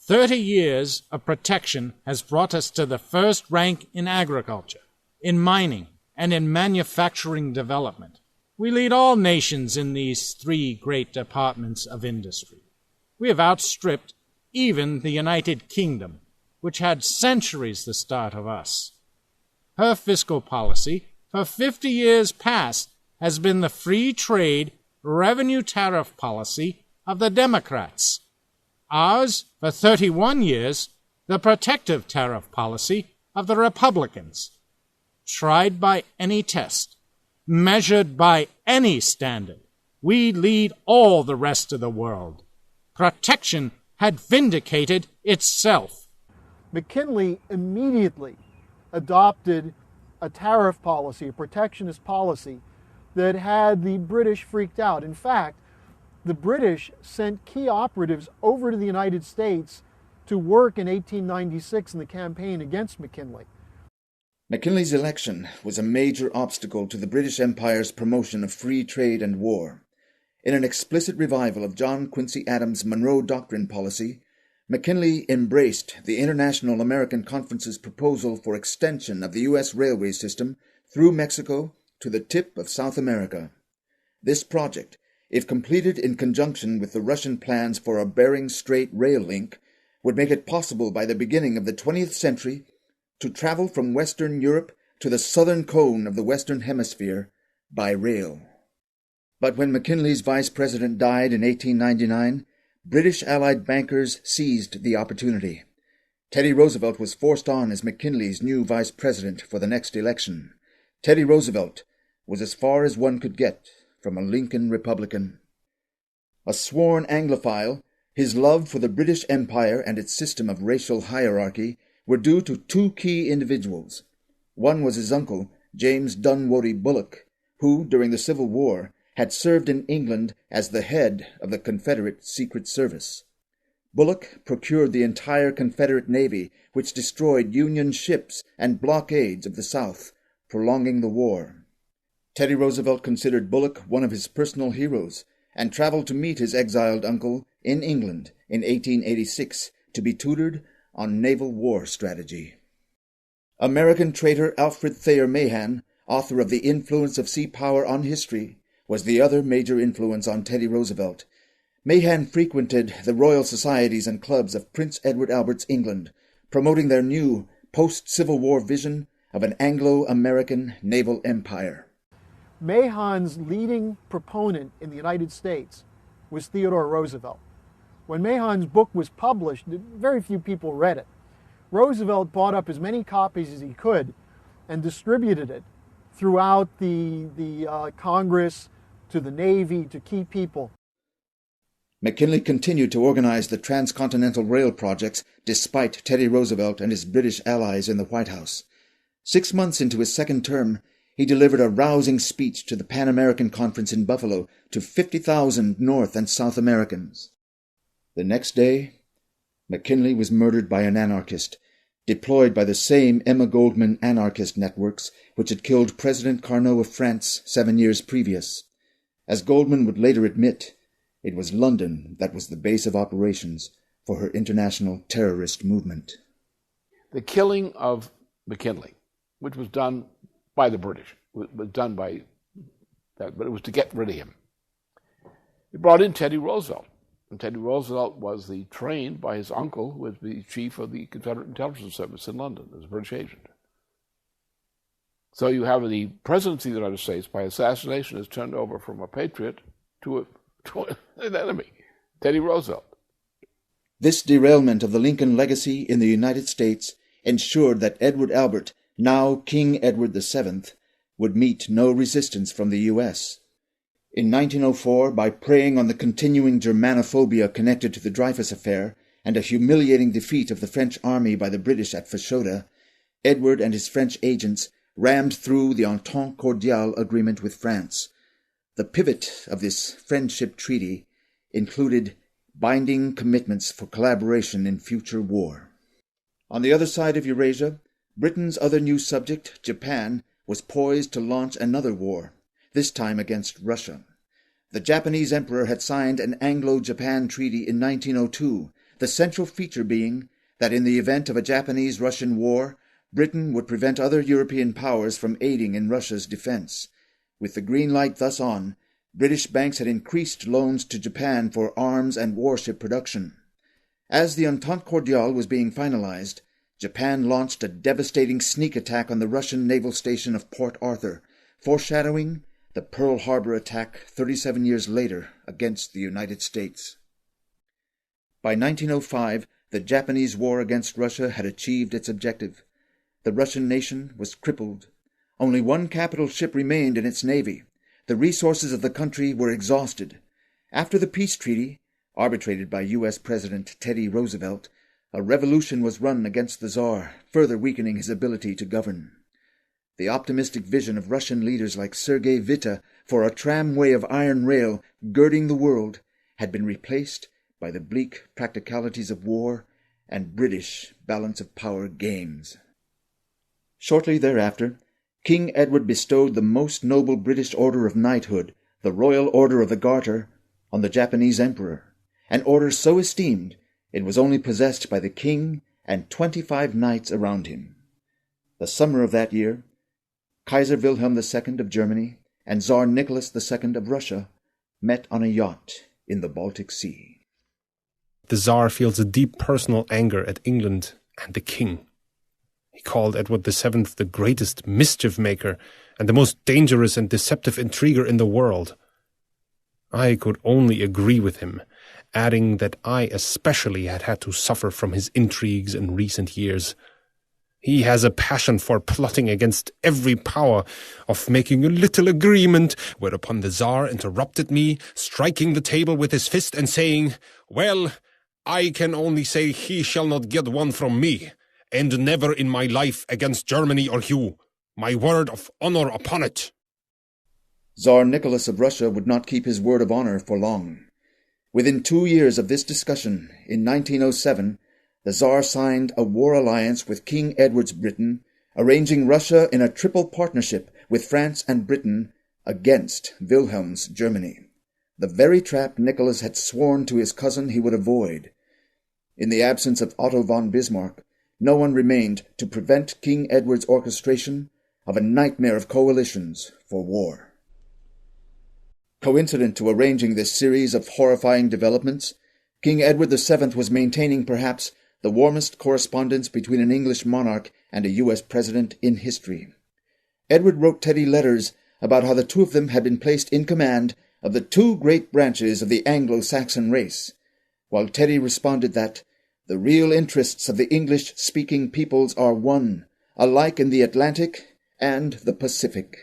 S15: 30 years of protection has brought us to the first rank in agriculture, in mining, and in manufacturing development. We lead all nations in these 3 great departments of industry. We have outstripped even the United Kingdom, which had centuries the start of us. Her fiscal policy for 50 years past has been the free trade, revenue tariff policy of the Democrats. Ours, for 31 years, the protective tariff policy of the Republicans. Tried by any test, measured by any standard, we lead all the rest of the world. Protection had vindicated itself.
S5: McKinley immediately adopted a tariff policy, a protectionist policy, that had the British freaked out. In fact, the British sent key operatives over to the United States to work in 1896 in the campaign against McKinley.
S1: McKinley's election was a major obstacle to the British Empire's promotion of free trade and war. In an explicit revival of John Quincy Adams' Monroe Doctrine policy, McKinley embraced the International American Conference's proposal for extension of the U.S. railway system through Mexico to the tip of South America. This project, if completed in conjunction with the Russian plans for a Bering Strait rail link, would make it possible by the beginning of the 20th century to travel from Western Europe to the southern cone of the Western Hemisphere by rail. But when McKinley's vice president died in 1899, British Allied bankers seized the opportunity. Teddy Roosevelt was forced on as McKinley's new vice president for the next election. Teddy Roosevelt was as far as one could get from a Lincoln Republican. A sworn Anglophile, his love for the British Empire and its system of racial hierarchy were due to 2 key individuals, One was his uncle, James Dunwoody Bulloch, who, during the Civil War, had served in England as the head of the Confederate Secret Service. Bulloch procured the entire Confederate Navy, which destroyed Union ships and blockades of the South, prolonging the war. Teddy Roosevelt considered Bulloch one of his personal heroes, and traveled to meet his exiled uncle in England in 1886 to be tutored on naval war strategy. American traitor Alfred Thayer Mahan, author of The Influence of Sea Power on History, was the other major influence on Teddy Roosevelt. Mahan frequented the Royal Societies and clubs of Prince Edward Albert's England, promoting their new post-Civil War vision of an Anglo-American naval empire.
S5: Mahan's leading proponent in the United States was Theodore Roosevelt. When Mahan's book was published, very few people read it. Roosevelt bought up as many copies as he could and distributed it throughout the Congress, to the Navy, to key people.
S1: McKinley continued to organize the transcontinental rail projects despite Teddy Roosevelt and his British allies in the White House. 6 months into his second term, he delivered a rousing speech to the Pan American Conference in Buffalo to 50,000 North and South Americans. The next day, McKinley was murdered by an anarchist, deployed by the same Emma Goldman anarchist networks which had killed President Carnot of France 7 years previous. As Goldman would later admit, it was London that was the base of operations for her international terrorist movement.
S9: The killing of McKinley, which was done by the British, was done by that, but it was to get rid of him. It brought in Teddy Roosevelt. And Teddy Roosevelt was trained by his uncle, who was the chief of the Confederate Intelligence Service in London as a British agent. So you have the presidency of the United States, by assassination, is turned over from a patriot to an enemy, Teddy Roosevelt.
S1: This derailment of the Lincoln legacy in the United States ensured that Edward Albert, now King Edward VII, would meet no resistance from the U.S. In 1904, by preying on the continuing Germanophobia connected to the Dreyfus affair and a humiliating defeat of the French army by the British at Fashoda, Edward and his French agents rammed through the Entente Cordiale agreement with France. The pivot of this friendship treaty included binding commitments for collaboration in future war. On the other side of Eurasia, Britain's other new subject, Japan, was poised to launch another war, this time against Russia. The Japanese emperor had signed an Anglo-Japan treaty in 1902, the central feature being that in the event of a Japanese-Russian war, Britain would prevent other European powers from aiding in Russia's defense. With the green light thus on, British banks had increased loans to Japan for arms and warship production. As the Entente Cordiale was being finalized, Japan launched a devastating sneak attack on the Russian naval station of Port Arthur, foreshadowing the Pearl Harbor attack 37 years later against the United States. By 1905, the Japanese war against Russia had achieved its objective. The Russian nation was crippled. Only one capital ship remained in its navy. The resources of the country were exhausted. After the peace treaty, arbitrated by U.S. President Teddy Roosevelt, a revolution was run against the Tsar, further weakening his ability to govern. The optimistic vision of Russian leaders like Sergei Witte for a tramway of iron rail girding the world had been replaced by the bleak practicalities of war and British balance of power games. Shortly thereafter, King Edward bestowed the most noble British order of knighthood, the Royal Order of the Garter, on the Japanese emperor, an order so esteemed it was only possessed by the king and 25 knights around him. The summer of that year, Kaiser Wilhelm II of Germany and Tsar Nicholas II of Russia met on a yacht in the Baltic Sea.
S16: The Tsar feels a deep personal anger at England and the king. He called Edward VII the greatest mischief-maker and the most dangerous and deceptive intriguer in the world. I could only agree with him, adding that I especially had to suffer from his intrigues in recent years. He has a passion for plotting against every power, of making a little agreement, whereupon the Tsar interrupted me, striking the table with his fist and saying, "Well, I can only say he shall not get one from me, and never in my life against Germany or you." My word of honor upon it.
S1: Tsar Nicholas of Russia would not keep his word of honor for long. Within 2 years of this discussion, in 1907, the Tsar signed a war alliance with King Edward's Britain, arranging Russia in a triple partnership with France and Britain against Wilhelm's Germany, the very trap Nicholas had sworn to his cousin he would avoid. In the absence of Otto von Bismarck, no one remained to prevent King Edward's orchestration of a nightmare of coalitions for war. Coincident to arranging this series of horrifying developments, King Edward VII was maintaining perhaps the warmest correspondence between an English monarch and a U.S. president in history. Edward wrote Teddy letters about how the two of them had been placed in command of the two great branches of the Anglo-Saxon race, while Teddy responded that the real interests of the English-speaking peoples are one, alike in the Atlantic and the Pacific.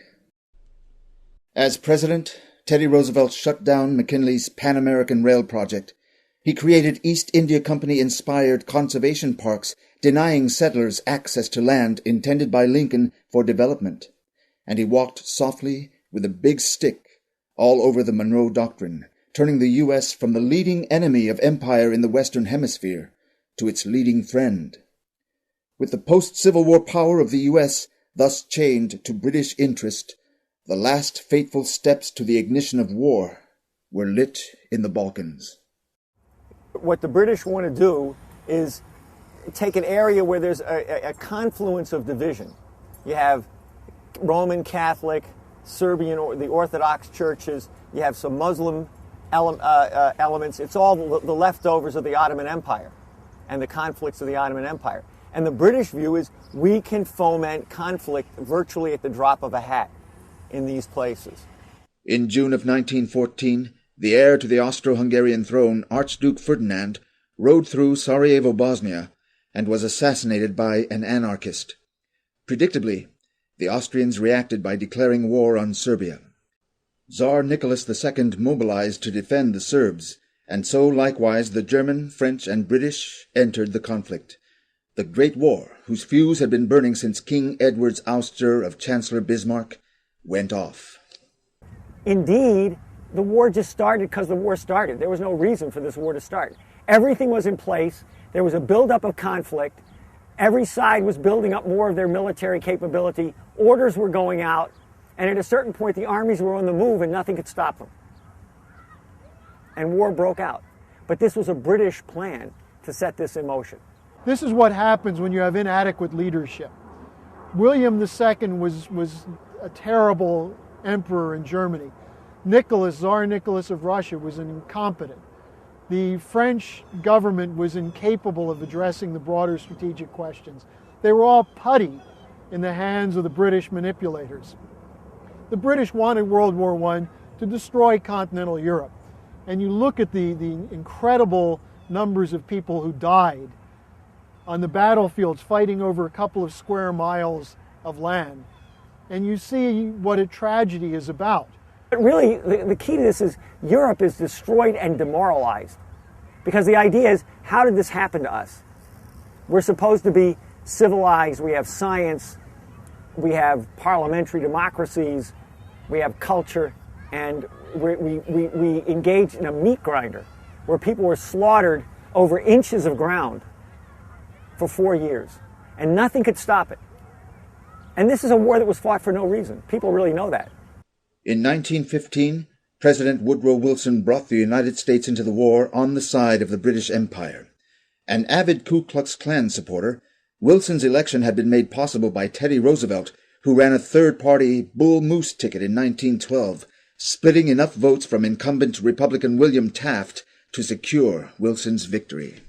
S1: As president, Teddy Roosevelt shut down McKinley's Pan American Rail project. He created East India Company-inspired conservation parks, denying settlers access to land intended by Lincoln for development. And he walked softly with a big stick all over the Monroe Doctrine, turning the U.S. from the leading enemy of empire in the Western Hemisphere to its leading friend. With the post-Civil War power of the U.S. thus chained to British interest, the last fateful steps to the ignition of war were lit in the Balkans.
S7: What the British want to do is take an area where there's a confluence of division. You have Roman Catholic, Serbian, or the Orthodox churches. You have some Muslim elements. It's all the leftovers of the Ottoman Empire and the conflicts of the Ottoman Empire. And the British view is we can foment conflict virtually at the drop of a hat in these places.
S1: In June of 1914, the heir to the Austro-Hungarian throne, Archduke Ferdinand, rode through Sarajevo, Bosnia, and was assassinated by an anarchist. Predictably, the Austrians reacted by declaring war on Serbia. Tsar Nicholas II mobilized to defend the Serbs, and so likewise the German, French, and British entered the conflict. The Great War, whose fuse had been burning since King Edward's ouster of Chancellor Bismarck, went off.
S7: Indeed, the war just started because the war started. There was no reason for this war to start. Everything was in place. There was a buildup of conflict. Every side was building up more of their military capability. Orders were going out. And at a certain point, the armies were on the move and nothing could stop them. And war broke out. But this was a British plan to set this in motion.
S5: This is what happens when you have inadequate leadership. William II was a terrible emperor in Germany. Tsar Nicholas of Russia was incompetent. The French government was incapable of addressing the broader strategic questions. They were all putty in the hands of the British manipulators. The British wanted World War I to destroy continental Europe. And you look at the incredible numbers of people who died on the battlefields fighting over a couple of square miles of land, and you see what a tragedy is about.
S7: But really, the key to this is Europe is destroyed and demoralized. Because the idea is, how did this happen to us? We're supposed to be civilized, we have science, we have parliamentary democracies, we have culture, and we engaged in a meat grinder where people were slaughtered over inches of ground for 4 years, and nothing could stop it. And this is a war that was fought for no reason. People really know that.
S1: In 1915, President Woodrow Wilson brought the United States into the war on the side of the British Empire. An avid Ku Klux Klan supporter, Wilson's election had been made possible by Teddy Roosevelt, who ran a third-party Bull Moose ticket in 1912, splitting enough votes from incumbent Republican William Taft to secure Wilson's victory.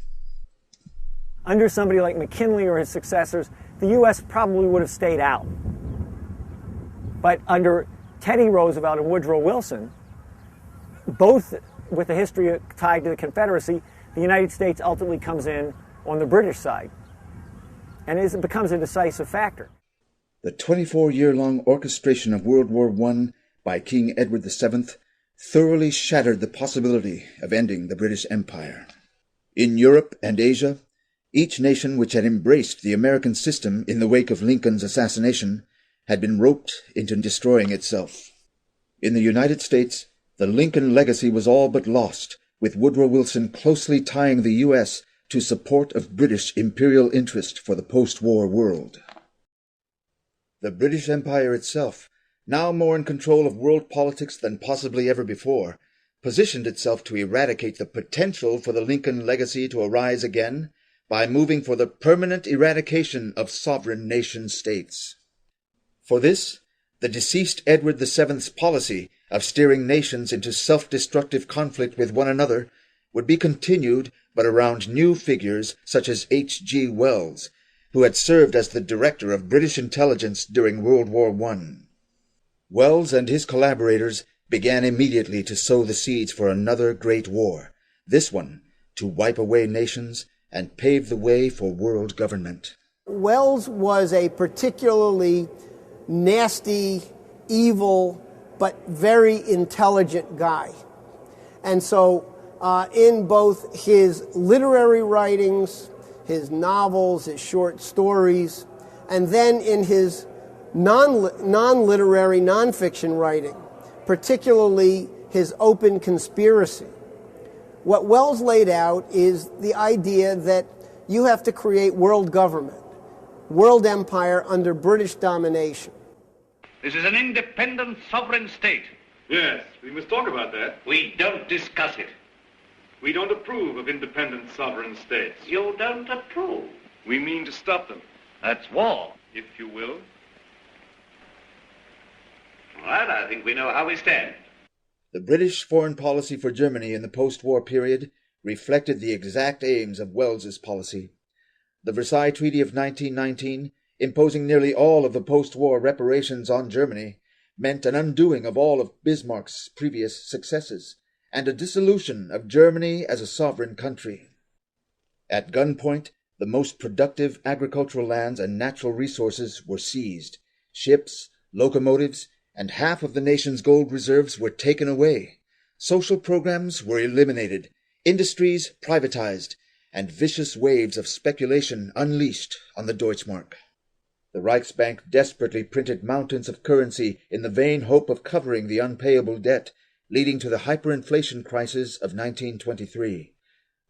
S7: Under somebody like McKinley or his successors, the U.S. probably would have stayed out. But under Teddy Roosevelt and Woodrow Wilson, both with a history tied to the Confederacy, the United States ultimately comes in on the British side. And it becomes a decisive factor.
S1: The 24-year-long orchestration of World War I by King Edward VII thoroughly shattered the possibility of ending the British Empire. In Europe and Asia, each nation which had embraced the American system in the wake of Lincoln's assassination had been roped into destroying itself. In the United States, the Lincoln legacy was all but lost, with Woodrow Wilson closely tying the U.S. to support of British imperial interest for the post-war world. The British Empire itself, now more in control of world politics than possibly ever before, positioned itself to eradicate the potential for the Lincoln legacy to arise again by moving for the permanent eradication of sovereign nation-states. For this, the deceased Edward VII's policy of steering nations into self-destructive conflict with one another would be continued, but around new figures such as H.G. Wells, who had served as the director of British intelligence during World War I. Wells and his collaborators began immediately to sow the seeds for another great war, this one to wipe away nations and pave the way for world government.
S13: Wells was a particularly nasty, evil, but very intelligent guy. And so in both his literary writings, his novels, his short stories, and then in his non-literary, non-fiction writing, particularly his Open Conspiracy, what Wells laid out is the idea that you have to create world government, world empire under British domination.
S17: This is an independent sovereign state.
S18: Yes, we must talk about that.
S17: We don't discuss it.
S18: We don't approve of independent sovereign states.
S17: You don't approve?
S18: We mean to stop them.
S17: That's war.
S18: If you will.
S17: All right, I think we know how we stand.
S1: The British foreign policy for Germany in the post-war period reflected the exact aims of Wells's policy. The Versailles Treaty of 1919, imposing nearly all of the post-war reparations on Germany, meant an undoing of all of Bismarck's previous successes, and a dissolution of Germany as a sovereign country. At gunpoint, the most productive agricultural lands and natural resources were seized. Ships, locomotives, and half of the nation's gold reserves were taken away. Social programs were eliminated, industries privatized, and vicious waves of speculation unleashed on the Deutschmark. The Reichsbank desperately printed mountains of currency in the vain hope of covering the unpayable debt, leading to the hyperinflation crisis of 1923.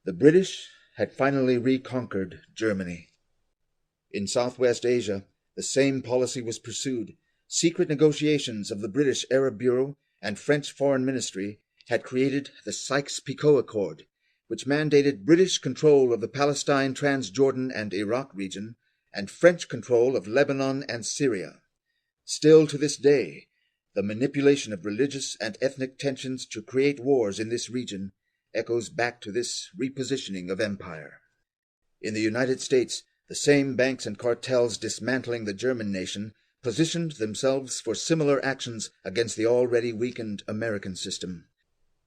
S1: The British had finally reconquered Germany. In Southwest Asia, the same policy was pursued. Secret negotiations of the British Arab Bureau and French Foreign Ministry had created the Sykes-Picot Accord, which mandated British control of the Palestine, Transjordan, and Iraq region, and French control of Lebanon and Syria. Still to this day, the manipulation of religious and ethnic tensions to create wars in this region echoes back to this repositioning of empire. In the United States, the same banks and cartels dismantling the German nation positioned themselves for similar actions against the already weakened American system.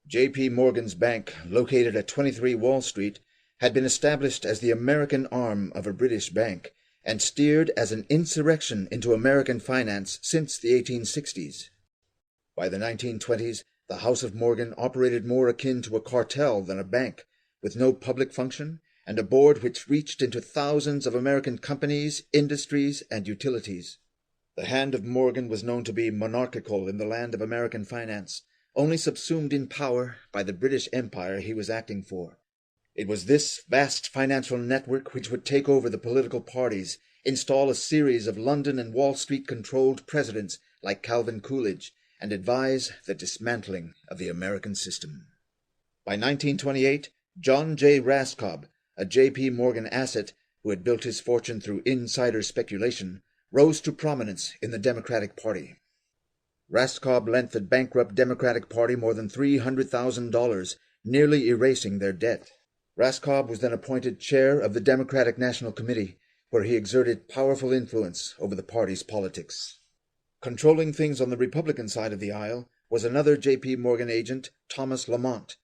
S1: J.P. Morgan's bank, located at 23 Wall Street, had been established as the American arm of a British bank and steered as an insurrection into American finance since the 1860s. By the 1920s, the House of Morgan operated more akin to a cartel than a bank, with no public function and a board which reached into thousands of American companies, industries, and utilities. The hand of Morgan was known to be monarchical in the land of American finance, only subsumed in power by the British Empire he was acting for. It was this vast financial network which would take over the political parties, install a series of London and Wall Street-controlled presidents like Calvin Coolidge, and advise the dismantling of the American system. By 1928, John J. Raskob, a J.P. Morgan asset who had built his fortune through insider speculation, rose to prominence in the Democratic Party. Raskob lent the bankrupt Democratic Party more than $300,000, nearly erasing their debt. Raskob was then appointed chair of the Democratic National Committee, where he exerted powerful influence over the party's politics. Controlling things on the Republican side of the aisle was another J.P. Morgan agent, Thomas Lamont.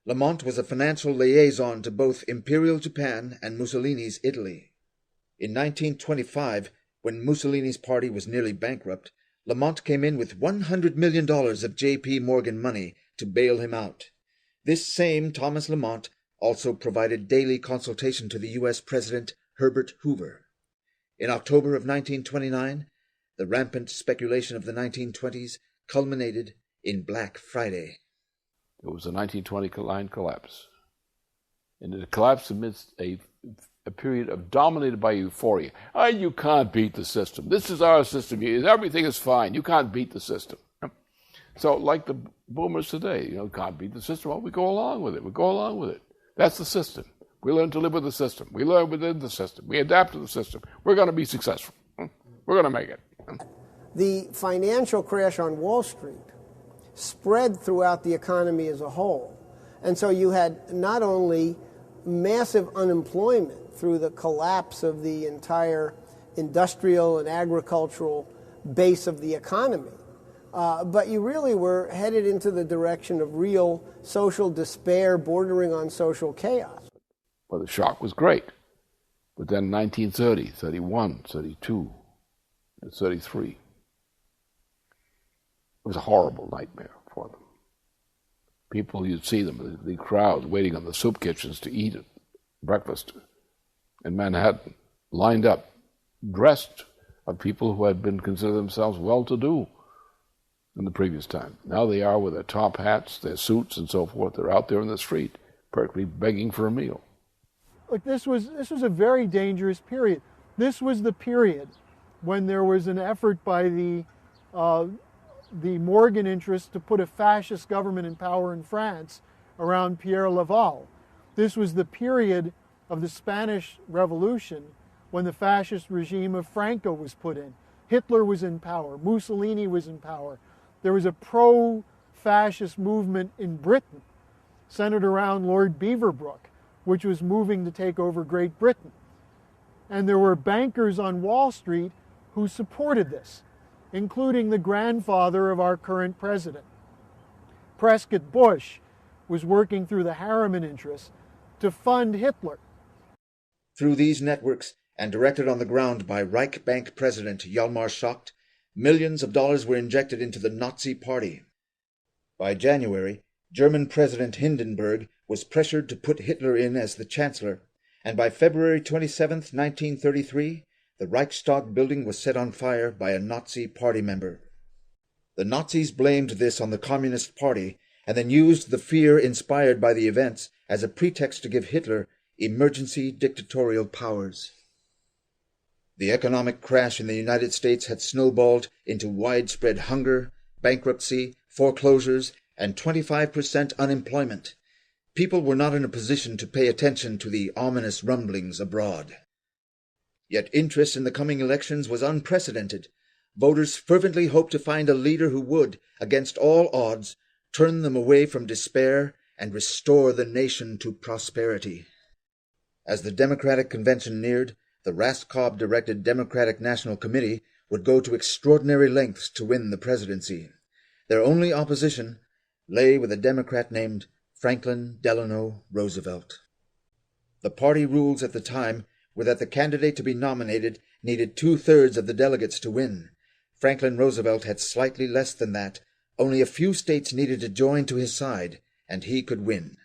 S1: Lamont was a financial liaison to both Imperial Japan and Mussolini's Italy. In 1925, when Mussolini's party was nearly bankrupt, Lamont came in with $100 million of J.P. Morgan money to bail him out. This same Thomas Lamont also provided daily consultation to the U.S. President Herbert Hoover. In October of 1929, the rampant speculation of the 1920s culminated in Black Friday.
S9: It was the 1920 line collapse. And it collapsed amidst a period of dominated by euphoria. Oh, you can't beat the system. This is our system. Everything is fine. You can't beat the system. So like the boomers today, can't beat the system. Well, we go along with it. We go along with it. That's the system. We learn to live with the system. We learn within the system. We adapt to the system. We're going to be successful. We're going to make it.
S13: The financial crash on Wall Street spread throughout the economy as a whole. And so you had not only massive unemployment through the collapse of the entire industrial and agricultural base of the economy, but you really were headed into the direction of real social despair bordering on social chaos.
S9: Well, the shock was great. But then 1930, 31, 32, and 33, it was a horrible nightmare for them. People, you'd see them, the crowds waiting on the soup kitchens to eat breakfast in Manhattan, lined up, dressed of people who had been considered themselves well-to-do in the previous time. Now they are with their top hats, their suits, and so forth. They're out there in the street, practically begging for a meal.
S5: Look, this was a very dangerous period. This was the period when there was an effort by the Morgan interests to put a fascist government in power in France around Pierre Laval. This was the period of the Spanish Revolution when the fascist regime of Franco was put in. Hitler was in power. Mussolini was in power. There was a pro-fascist movement in Britain centered around Lord Beaverbrook, which was moving to take over Great Britain. And there were bankers on Wall Street who supported this, including the grandfather of our current president. Prescott Bush was working through the Harriman interests to fund Hitler.
S1: Through these networks, and directed on the ground by Reich Bank President Hjalmar Schacht, millions of dollars were injected into the Nazi Party. By January, German President Hindenburg was pressured to put Hitler in as the Chancellor, and by February 27, 1933, the Reichstag building was set on fire by a Nazi Party member. The Nazis blamed this on the Communist Party, and then used the fear inspired by the events as a pretext to give Hitler emergency dictatorial powers. The economic crash in the United States had snowballed into widespread hunger, bankruptcy, foreclosures, and 25% unemployment. People were not in a position to pay attention to the ominous rumblings abroad. Yet interest in the coming elections was unprecedented. Voters fervently hoped to find a leader who would, against all odds, turn them away from despair and restore the nation to prosperity. As the Democratic Convention neared, the Raskob-directed Democratic National Committee would go to extraordinary lengths to win the presidency. Their only opposition lay with a Democrat named Franklin Delano Roosevelt. The party rules at the time were that the candidate to be nominated needed 2/3 of the delegates to win. Franklin Roosevelt had slightly less than that. Only a few states needed to join to his side, and he could win.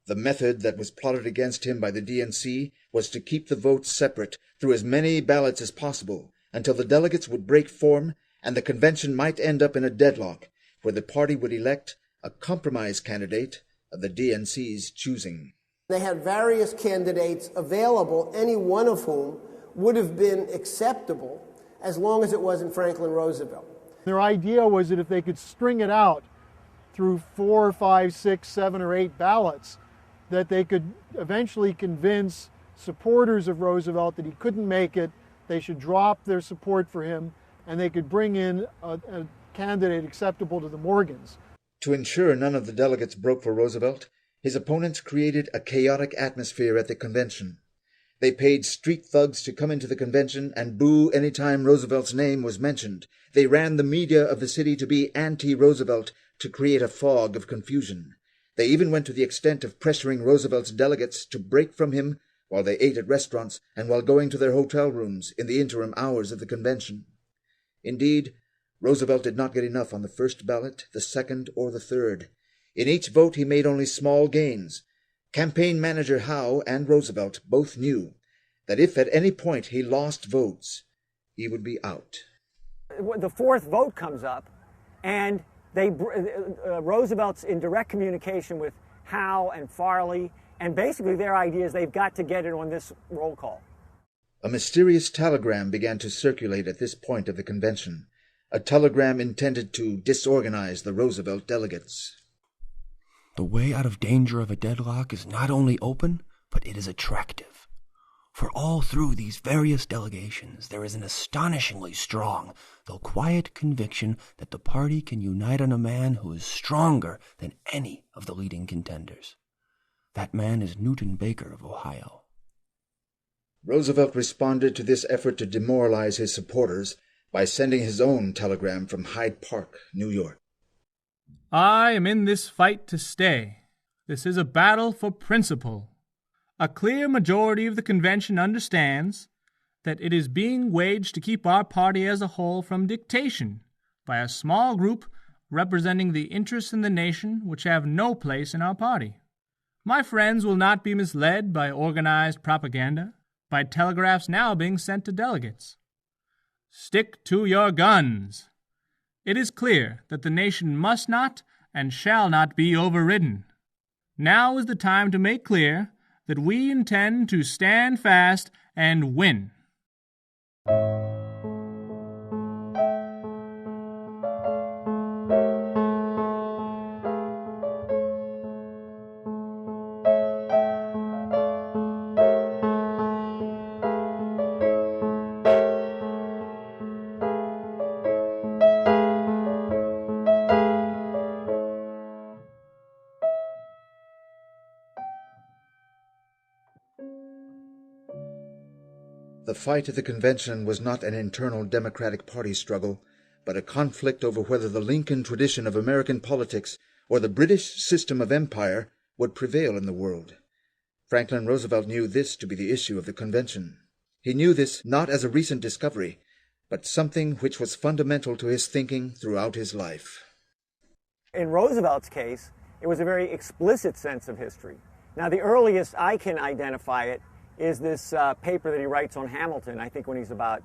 S1: The method that was plotted against him by the DNC was to keep the votes separate through as many ballots as possible until the delegates would break form and the convention might end up in a deadlock where the party would elect a compromise candidate of the DNC's choosing.
S13: They had various candidates available, any one of whom would have been acceptable as long as it wasn't Franklin Roosevelt.
S5: Their idea was that if they could string it out through 4, 5, 6, 7, or 8 ballots, that they could eventually convince supporters of Roosevelt that he couldn't make it, they should drop their support for him, and they could bring in a candidate acceptable to the Morgans.
S1: To ensure none of the delegates broke for Roosevelt, his opponents created a chaotic atmosphere at the convention. They paid street thugs to come into the convention and boo any time Roosevelt's name was mentioned. They ran the media of the city to be anti-Roosevelt to create a fog of confusion. They even went to the extent of pressuring Roosevelt's delegates to break from him while they ate at restaurants and while going to their hotel rooms in the interim hours of the convention. Indeed, Roosevelt did not get enough on the first ballot, the second, or the third. In each vote he made only small gains. Campaign manager Howe and Roosevelt both knew that if at any point he lost votes, he would be out.
S7: the fourth vote comes up, and Roosevelt's in direct communication with Howe and Farley, and basically their idea is they've got to get it on this roll call.
S1: A mysterious telegram began to circulate at this point of the convention, a telegram intended to disorganize the Roosevelt delegates.
S19: The way out of danger of a deadlock is not only open, but it is attractive. For all through these various delegations, there is an astonishingly strong, though quiet conviction that the party can unite on a man who is stronger than any of the leading contenders. That man is Newton Baker of Ohio.
S1: Roosevelt responded to this effort to demoralize his supporters by sending his own telegram from Hyde Park, New York.
S2: I am in this fight to stay. This is a battle for principle. A clear majority of the convention understands that it is being waged to keep our party as a whole from dictation by a small group representing the interests in the nation which have no place in our party. My friends will not be misled by organized propaganda, by telegraphs now being sent to delegates. Stick to your guns. It is clear that the nation must not and shall not be overridden. Now is the time to make clear that we intend to stand fast and win.
S1: The fight at the convention was not an internal Democratic Party struggle, but a conflict over whether the Lincoln tradition of American politics or the British system of empire would prevail in the world. Franklin Roosevelt knew this to be the issue of the convention. He knew this not as a recent discovery, but something which was fundamental to his thinking throughout his life.
S7: In Roosevelt's case, it was a very explicit sense of history. Now, the earliest I can identify it is this paper that he writes on Hamilton, I think when he's about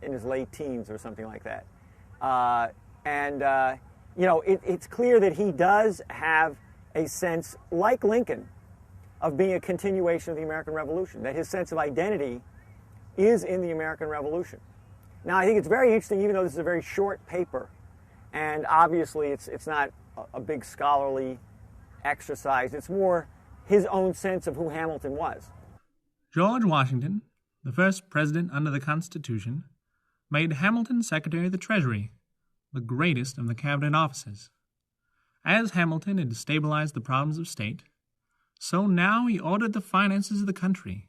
S7: in his late teens or something like that. It's clear that he does have a sense, like Lincoln, of being a continuation of the American Revolution, that his sense of identity is in the American Revolution. Now, I think it's very interesting, even though this is a very short paper, and obviously it's not a big scholarly exercise, it's more his own sense of who Hamilton was.
S2: George Washington, the first president under the Constitution, made Hamilton Secretary of the Treasury, the greatest of the cabinet offices. As Hamilton had stabilized the problems of state, so now he ordered the finances of the country,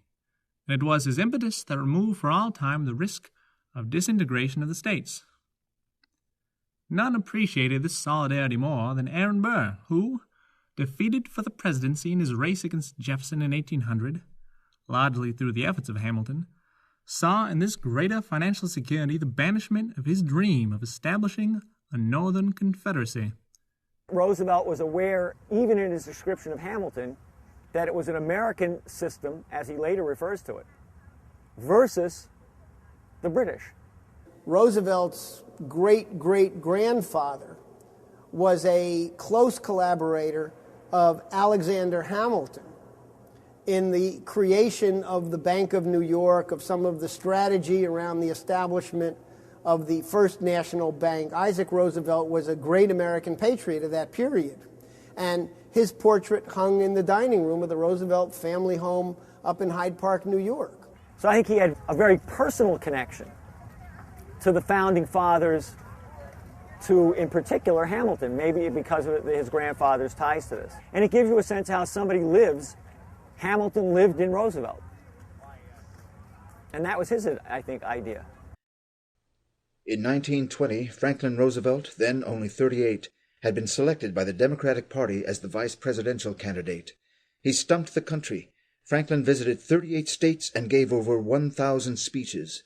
S2: and it was his impetus that removed for all time the risk of disintegration of the states. None appreciated this solidarity more than Aaron Burr, who, defeated for the presidency in his race against Jefferson in 1800, largely through the efforts of Hamilton, saw in this greater financial security the banishment of his dream of establishing a Northern Confederacy.
S7: Roosevelt was aware, even in his description of Hamilton, that it was an American system, as he later refers to it, versus the British.
S13: Roosevelt's great-great-grandfather was a close collaborator of Alexander Hamilton in the creation of the Bank of New York, of some of the strategy around the establishment of the First National Bank. Isaac Roosevelt was a great American patriot of that period. And his portrait hung in the dining room of the Roosevelt family home up in Hyde Park, New York.
S7: So I think he had a very personal connection to the founding fathers, to, in particular, Hamilton, maybe because of his grandfather's ties to this. And it gives you a sense how somebody lives. Hamilton lived in Roosevelt. And that was his, I think, idea.
S1: In 1920, Franklin Roosevelt, then only 38, had been selected by the Democratic Party as the vice presidential candidate. He stumped the country. Franklin visited 38 states and gave over 1,000 speeches.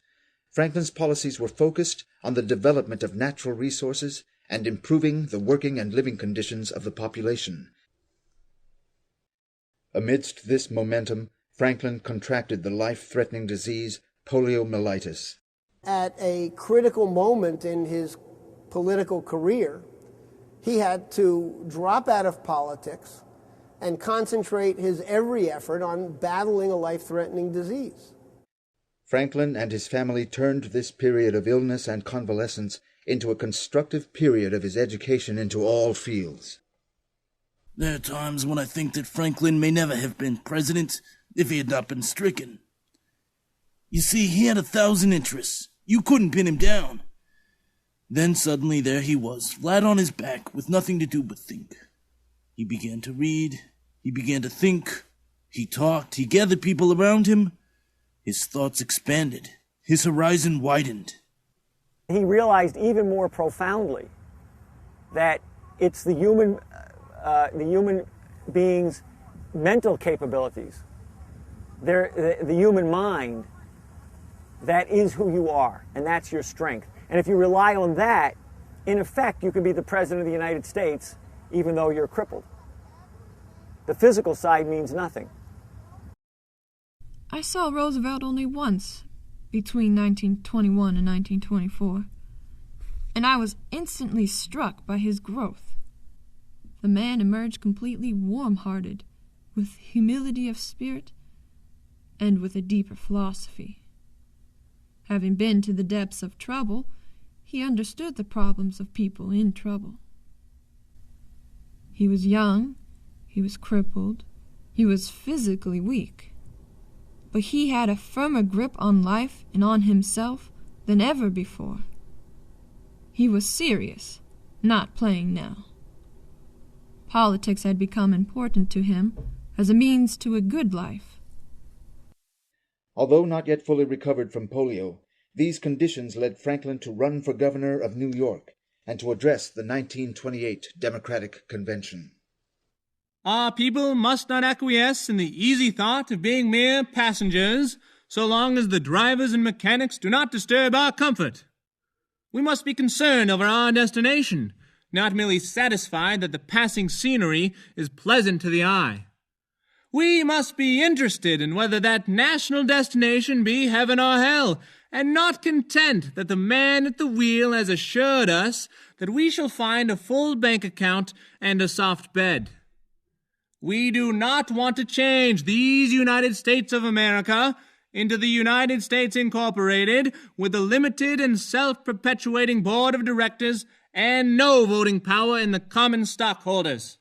S1: Franklin's policies were focused on the development of natural resources and improving the working and living conditions of the population. Amidst this momentum, Franklin contracted the life-threatening disease poliomyelitis.
S13: At a critical moment in his political career, he had to drop out of politics and concentrate his every effort on battling a life-threatening disease.
S1: Franklin and his family turned this period of illness and convalescence into a constructive period of his education into all fields.
S20: There are times when I think that Franklin may never have been president if he had not been stricken. You see, he had 1,000 interests. You couldn't pin him down. Then suddenly there he was, flat on his back, with nothing to do but think. He began to read. He began to think. He talked. He gathered people around him. His thoughts expanded. His horizon widened.
S7: He realized even more profoundly that it's the human being's mental capabilities, the human mind, that is who you are, and that's your strength. And if you rely on that, in effect, you can be the President of the United States even though you're crippled. The physical side means nothing.
S21: I saw Roosevelt only once, between 1921 and 1924, and I was instantly struck by his growth. The man emerged completely warm-hearted, with humility of spirit, and with a deeper philosophy. Having been to the depths of trouble, he understood the problems of people in trouble. He was young, he was crippled, he was physically weak, but he had a firmer grip on life and on himself than ever before. He was serious, not playing now. Politics had become important to him as a means to a good life.
S1: Although not yet fully recovered from polio, these conditions led Franklin to run for governor of New York and to address the 1928 Democratic Convention.
S22: Our people must not acquiesce in the easy thought of being mere passengers, so long as the drivers and mechanics do not disturb our comfort. We must be concerned over our destination, not merely satisfied that the passing scenery is pleasant to the eye. We must be interested in whether that national destination be heaven or hell, and not content that the man at the wheel has assured us that we shall find a full bank account and a soft bed. We do not want to change these United States of America into the United States Incorporated with a limited and self-perpetuating board of directors and no voting power in the common stockholders.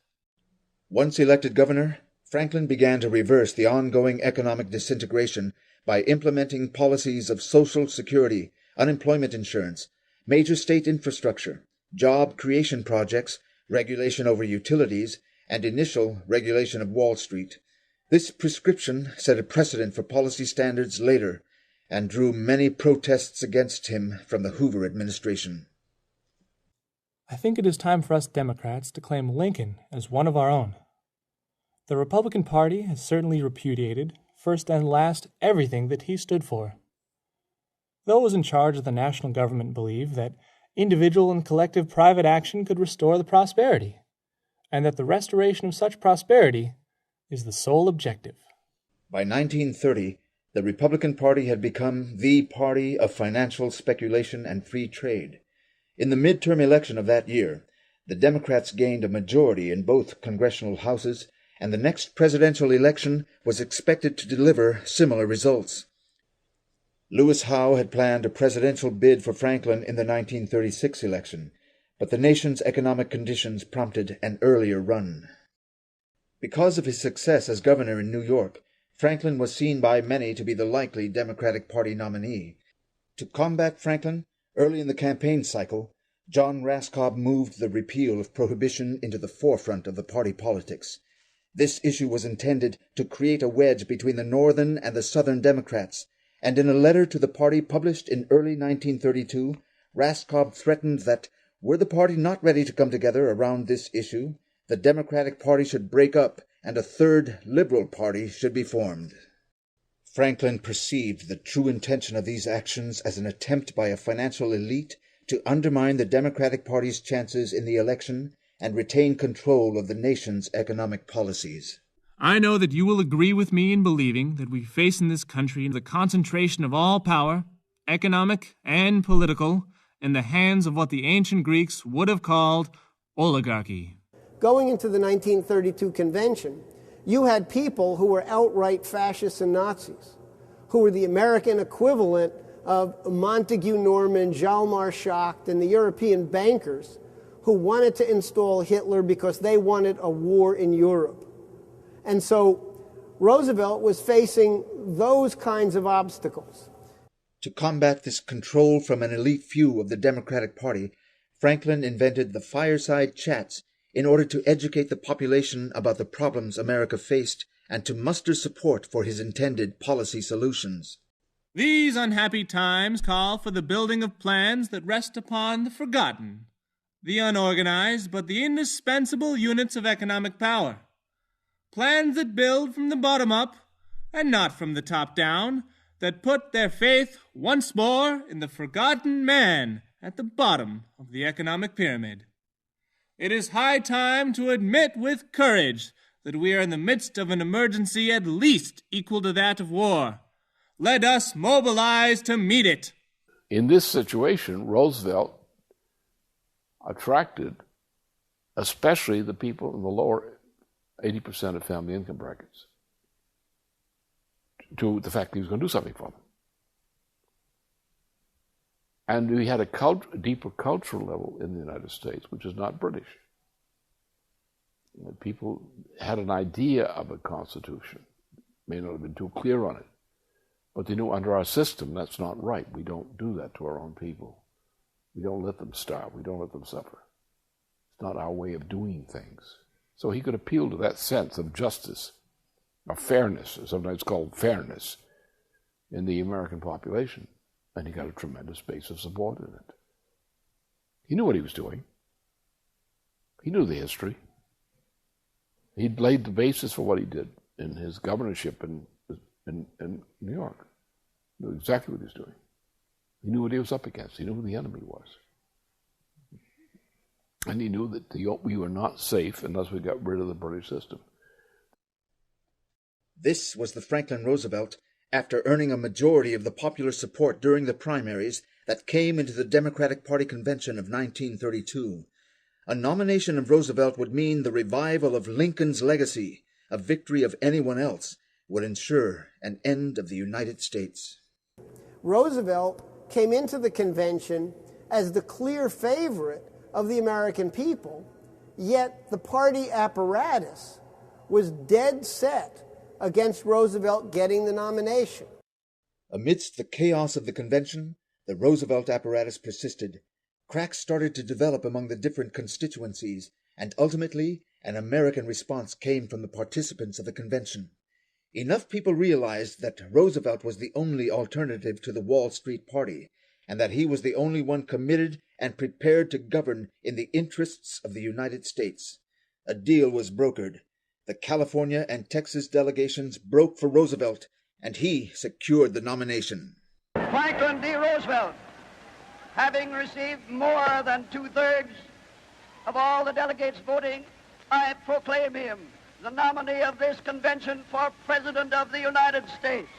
S1: Once elected governor, Franklin began to reverse the ongoing economic disintegration by implementing policies of Social Security, unemployment insurance, major state infrastructure, job creation projects, regulation over utilities, and initial regulation of Wall Street. This prescription set a precedent for policy standards later and drew many protests against him from the Hoover administration.
S23: I think it is time for us Democrats to claim Lincoln as one of our own. The Republican Party has certainly repudiated, first and last, everything that he stood for. Those in charge of the national government believe that individual and collective private action could restore the prosperity, and that the restoration of such prosperity is the sole objective.
S1: By 1930, the Republican Party had become the party of financial speculation and free trade. In the midterm election of that year, the Democrats gained a majority in both congressional houses, and the next presidential election was expected to deliver similar results. Lewis Howe had planned a presidential bid for Franklin in the 1936 election, but the nation's economic conditions prompted an earlier run. Because of his success as governor in New York, Franklin was seen by many to be the likely Democratic Party nominee. To combat Franklin, early in the campaign cycle, John Raskob moved the repeal of prohibition into the forefront of the party politics. This issue was intended to create a wedge between the Northern and the Southern Democrats, and in a letter to the party published in early 1932, Raskob threatened that, were the party not ready to come together around this issue, the Democratic Party should break up and a third liberal party should be formed. Franklin perceived the true intention of these actions as an attempt by a financial elite to undermine the Democratic Party's chances in the election and retain control of the nation's economic policies.
S22: I know that you will agree with me in believing that we face in this country the concentration of all power, economic and political, in the hands of what the ancient Greeks would have called oligarchy.
S13: Going into the 1932 convention, you had people who were outright fascists and Nazis, who were the American equivalent of Montague Norman, Hjalmar Schacht, and the European bankers who wanted to install Hitler because they wanted a war in Europe. And so Roosevelt was facing those kinds of obstacles.
S1: To combat this control from an elite few of the Democratic Party, Franklin invented the fireside chats in order to educate the population about the problems America faced and to muster support for his intended policy solutions.
S22: These unhappy times call for the building of plans that rest upon the forgotten, the unorganized, but the indispensable units of economic power. Plans that build from the bottom up and not from the top down, that put their faith once more in the forgotten man at the bottom of the economic pyramid. It is high time to admit with courage that we are in the midst of an emergency at least equal to that of war. Let us mobilize to meet it.
S9: In this situation, Roosevelt attracted especially the people in the lower 80% of family income brackets to the fact that he was going to do something for them. And we had a deeper cultural level in the United States, which is not British. People had an idea of a constitution, may not have been too clear on it, but they knew under our system that's not right. We don't do that to our own people. We don't let them starve. We don't let them suffer. It's not our way of doing things. So he could appeal to that sense of justice, of fairness, or sometimes called fairness, in the American population. And he got a tremendous base of support in it. He knew what he was doing. He knew the history. He'd laid the basis for what he did in his governorship in New York. He knew exactly what he was doing. He knew what he was up against. He knew who the enemy was. And he knew that we were not safe unless we got rid of the British system.
S1: This was the Franklin Roosevelt after earning a majority of the popular support during the primaries that came into the Democratic Party convention of 1932. A nomination of Roosevelt would mean the revival of Lincoln's legacy. A victory of anyone else would ensure an end of the United States.
S13: Roosevelt came into the convention as the clear favorite of the American people, yet the party apparatus was dead set against Roosevelt getting the nomination.
S1: Amidst the chaos of the convention, the Roosevelt apparatus persisted. Cracks started to develop among the different constituencies, and ultimately an American response came from the participants of the convention. Enough people realized that Roosevelt was the only alternative to the Wall Street Party, and that he was the only one committed and prepared to govern in the interests of the United States. A deal was brokered. The California and Texas delegations broke for Roosevelt, and he secured the nomination.
S3: Franklin D. Roosevelt, having received more than 2/3 of all the delegates voting, I proclaim him the nominee of this convention for President of the United States.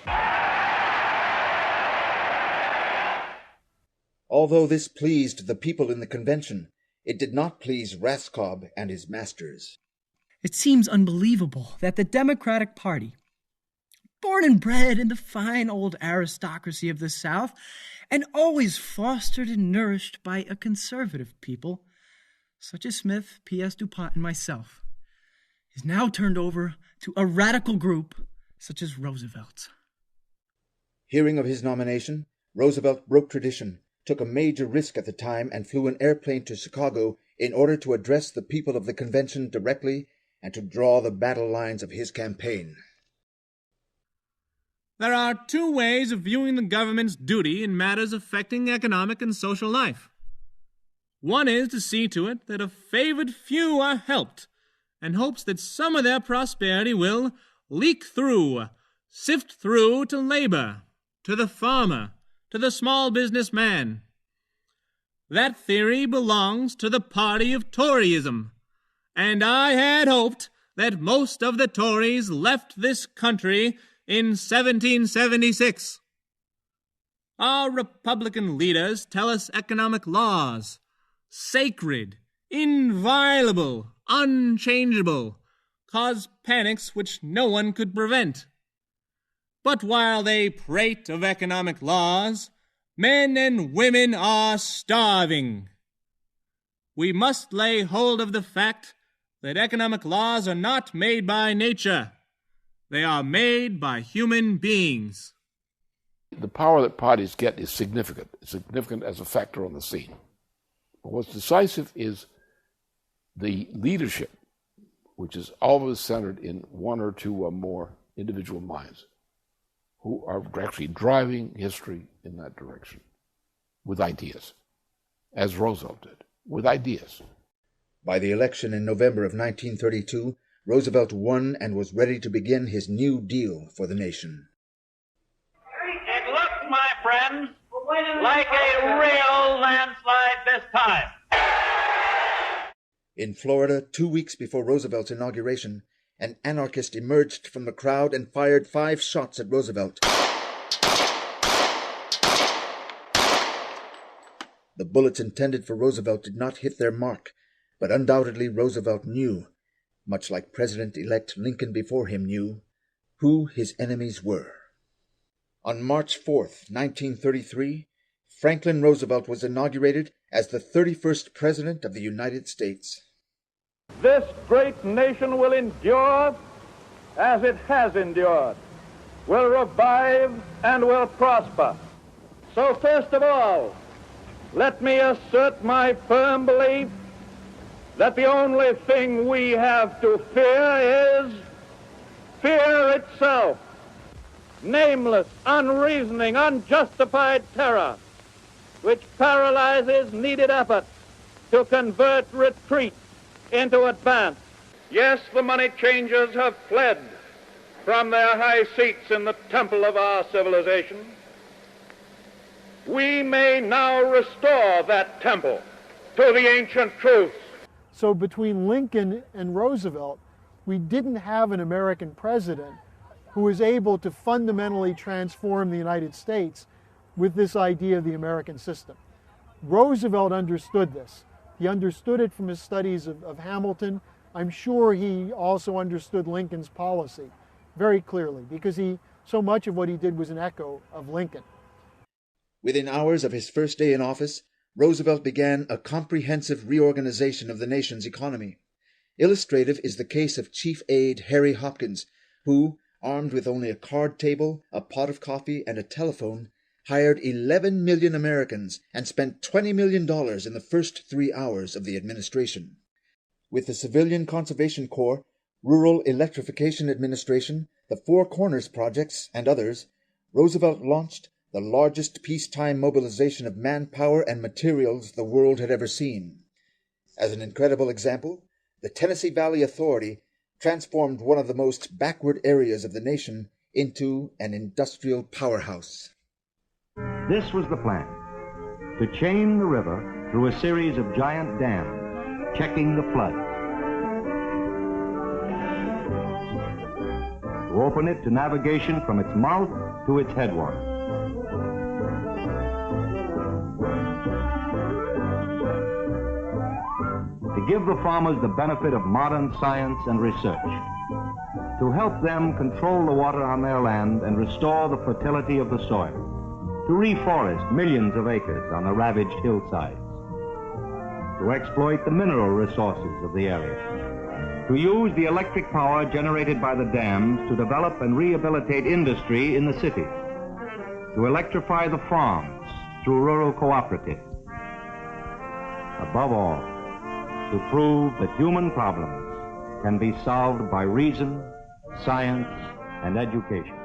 S1: Although this pleased the people in the convention, it did not please Raskob and his masters.
S4: It seems unbelievable that the Democratic Party, born and bred in the fine old aristocracy of the South, and always fostered and nourished by a conservative people, such as Smith, P.S. DuPont, and myself, is now turned over to a radical group such as Roosevelt.
S1: Hearing of his nomination, Roosevelt broke tradition, took a major risk at the time, and flew an airplane to Chicago in order to address the people of the convention directly and to draw the battle lines of his campaign.
S22: There are two ways of viewing the government's duty in matters affecting economic and social life. One is to see to it that a favored few are helped, and hopes that some of their prosperity will leak through, sift through to labor, to the farmer, to the small business man. That theory belongs to the party of Toryism, and I had hoped that most of the Tories left this country in 1776. Our Republican leaders tell us economic laws, sacred, inviolable, unchangeable, cause panics which no one could prevent. But while they prate of economic laws, men and women are starving. We must lay hold of the fact that economic laws are not made by nature. They are made by human beings.
S9: The power that parties get is significant. It's significant as a factor on the scene. But what's decisive is the leadership, which is always centered in one or two or more individual minds who are actually driving history in that direction with ideas, as Roosevelt did, with ideas.
S1: By the election in November of 1932, Roosevelt won and was ready to begin his New Deal for the nation.
S17: It looks, my friends, like a real landslide this time.
S1: In Florida, 2 weeks before Roosevelt's inauguration, an anarchist emerged from the crowd and fired 5 shots at Roosevelt. The bullets intended for Roosevelt did not hit their mark, but undoubtedly Roosevelt knew, much like President-elect Lincoln before him knew, who his enemies were. On March 4th, 1933, Franklin Roosevelt was inaugurated as the 31st President of the United States.
S6: This great nation will endure as it has endured, will revive and will prosper. So first of all, let me assert my firm belief that the only thing we have to fear is fear itself. Nameless, unreasoning, unjustified terror, which paralyzes needed effort to convert retreat into advance. Yes, the money changers have fled from their high seats in the temple of our civilization. We may now restore that temple to the ancient truths.
S5: So between Lincoln and Roosevelt, we didn't have an American president who was able to fundamentally transform the United States with this idea of the American system. Roosevelt understood this. He understood it from his studies of Hamilton. I'm sure he also understood Lincoln's policy very clearly, because so much of what he did was an echo of Lincoln.
S1: Within hours of his first day in office, Roosevelt began a comprehensive reorganization of the nation's economy. Illustrative is the case of Chief Aide Harry Hopkins, who, armed with only a card table, a pot of coffee, and a telephone, hired 11 million Americans and spent $20 million in the first 3 hours of the administration. With the Civilian Conservation Corps, Rural Electrification Administration, the Four Corners Projects, and others, Roosevelt launched the largest peacetime mobilization of manpower and materials the world had ever seen. As an incredible example, the Tennessee Valley Authority transformed one of the most backward areas of the nation into an industrial powerhouse.
S8: This was the plan: to chain the river through a series of giant dams, checking the flood. To open it to navigation from its mouth to its headwaters. To give the farmers the benefit of modern science and research. To help them control the water on their land and restore the fertility of the soil. To reforest millions of acres on the ravaged hillsides. To exploit the mineral resources of the area. To use the electric power generated by the dams to develop and rehabilitate industry in the cities. To electrify the farms through rural cooperatives. Above all, to prove that human problems can be solved by reason, science, and education.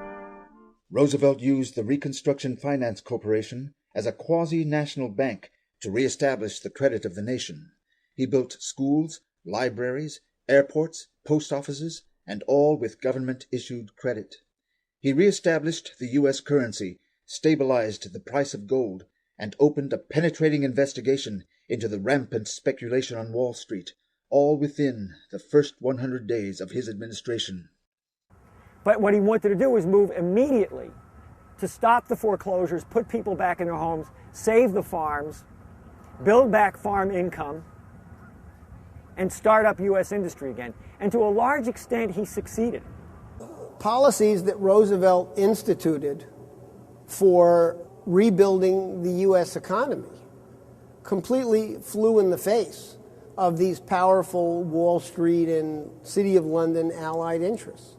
S1: Roosevelt used the Reconstruction Finance Corporation as a quasi-national bank to reestablish the credit of the nation. He built schools, libraries, airports, post offices, and all with government-issued credit. He reestablished the U.S. currency, stabilized the price of gold, and opened a penetrating investigation into the rampant speculation on Wall Street, all within the first 100 days of his administration.
S7: But what he wanted to do was move immediately to stop the foreclosures, put people back in their homes, save the farms, build back farm income, and start up U.S. industry again. And to a large extent, he succeeded.
S13: Policies that Roosevelt instituted for rebuilding the U.S. economy completely flew in the face of these powerful Wall Street and City of London allied interests.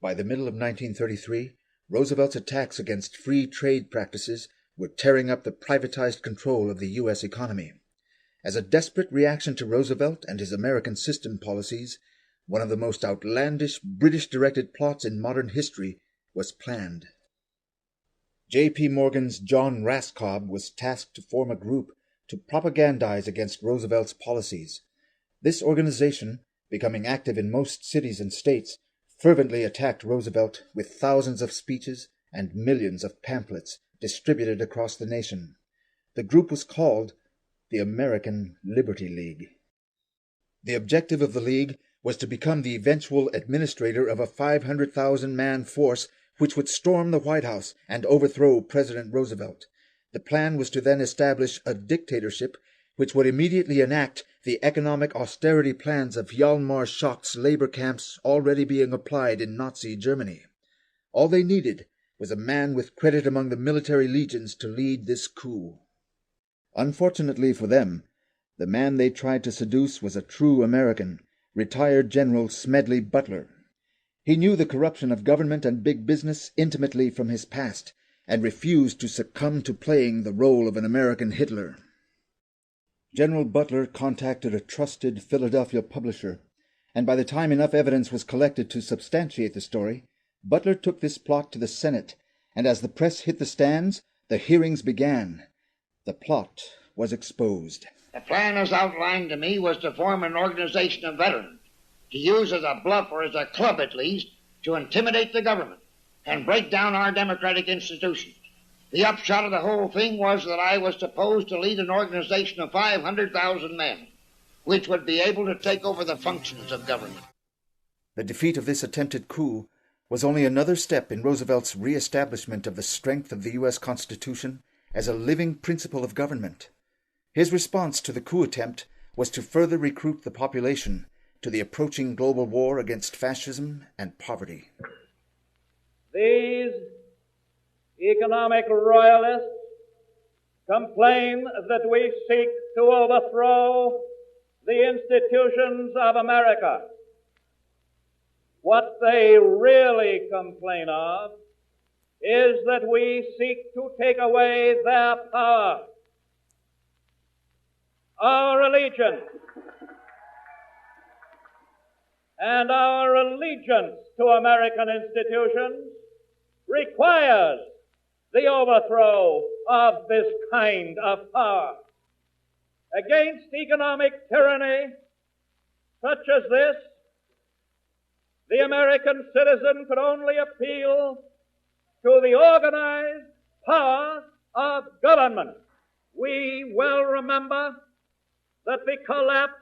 S1: By the middle of 1933, Roosevelt's attacks against free trade practices were tearing up the privatized control of the U.S. economy. As a desperate reaction to Roosevelt and his American system policies, one of the most outlandish British-directed plots in modern history was planned. J.P. Morgan's John Raskob was tasked to form a group to propagandize against Roosevelt's policies. This organization, becoming active in most cities and states, fervently attacked Roosevelt with thousands of speeches and millions of pamphlets distributed across the nation. The group was called the American Liberty League. The objective of the League was to become the eventual administrator of a 500,000-man force which would storm the White House and overthrow President Roosevelt. The plan was to then establish a dictatorship which would immediately enact the economic austerity plans of Hjalmar Schacht's labor camps already being applied in Nazi Germany. All they needed was a man with credit among the military legions to lead this coup. Unfortunately for them, the man they tried to seduce was a true American, retired General Smedley Butler. He knew the corruption of government and big business intimately from his past, and refused to succumb to playing the role of an American Hitler. General Butler contacted a trusted Philadelphia publisher, and by the time enough evidence was collected to substantiate the story, Butler took this plot to the Senate, and as the press hit the stands, the hearings began. The plot was exposed.
S10: The plan as outlined to me was to form an organization of veterans, to use as a bluff or as a club at least, to intimidate the government and break down our democratic institutions. The upshot of the whole thing was that I was supposed to lead an organization of 500,000 men, which would be able to take over the functions of government.
S1: The defeat of this attempted coup was only another step in Roosevelt's re-establishment of the strength of the U.S. Constitution as a living principle of government. His response to the coup attempt was to further recruit the population to the approaching global war against fascism and poverty.
S6: These economic royalists complain that we seek to overthrow the institutions of America. What they really complain of is that we seek to take away their power. Our religion and our allegiance to American institutions requires the overthrow of this kind of power. Against economic tyranny such as this, the American citizen could only appeal to the organized power of government. We well remember that the collapse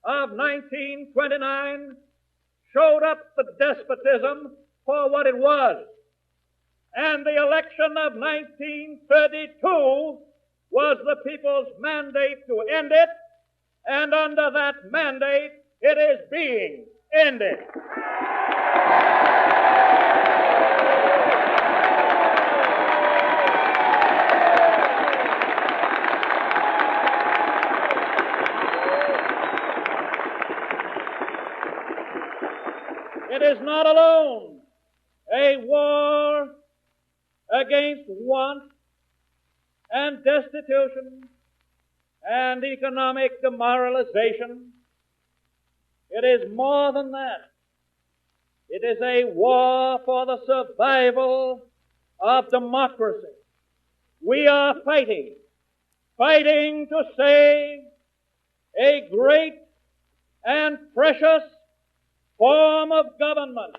S6: of 1929 showed up the despotism for what it was. And the election of 1932 was the people's mandate to end it, and under that mandate, it is being ended. It is not alone a war against want and destitution and economic demoralization. It is more than that. It is a war for the survival of democracy. We are fighting to save a great and precious form of government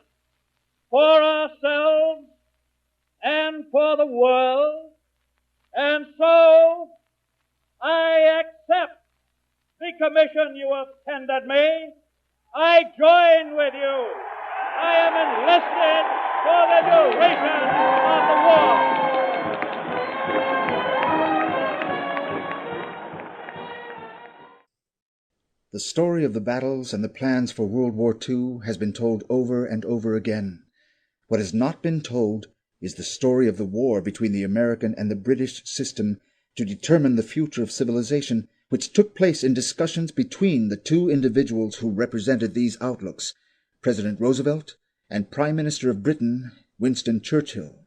S6: for ourselves and for the world. And so I accept the commission you have tendered me. I join with you. I am enlisted
S17: for the duration of the war.
S1: The story of the battles and the plans for World War II has been told over and over again. What has not been told is the story of the war between the American and the British system to determine the future of civilization, which took place in discussions between the two individuals who represented these outlooks, President Roosevelt and Prime Minister of Britain, Winston Churchill.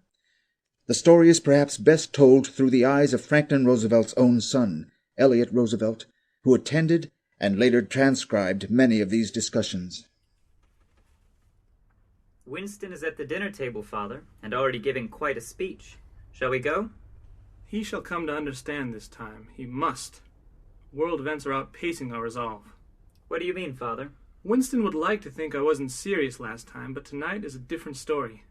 S1: The story is perhaps best told through the eyes of Franklin Roosevelt's own son, Elliott Roosevelt, who attended and later transcribed many of these discussions.
S11: Winston is at the dinner table, Father, and already giving quite a speech. Shall we go?
S22: He shall come to understand this time. He must. World events are outpacing our resolve.
S11: What do you mean, Father?
S22: Winston would like to think I wasn't serious last time, but tonight is a different story.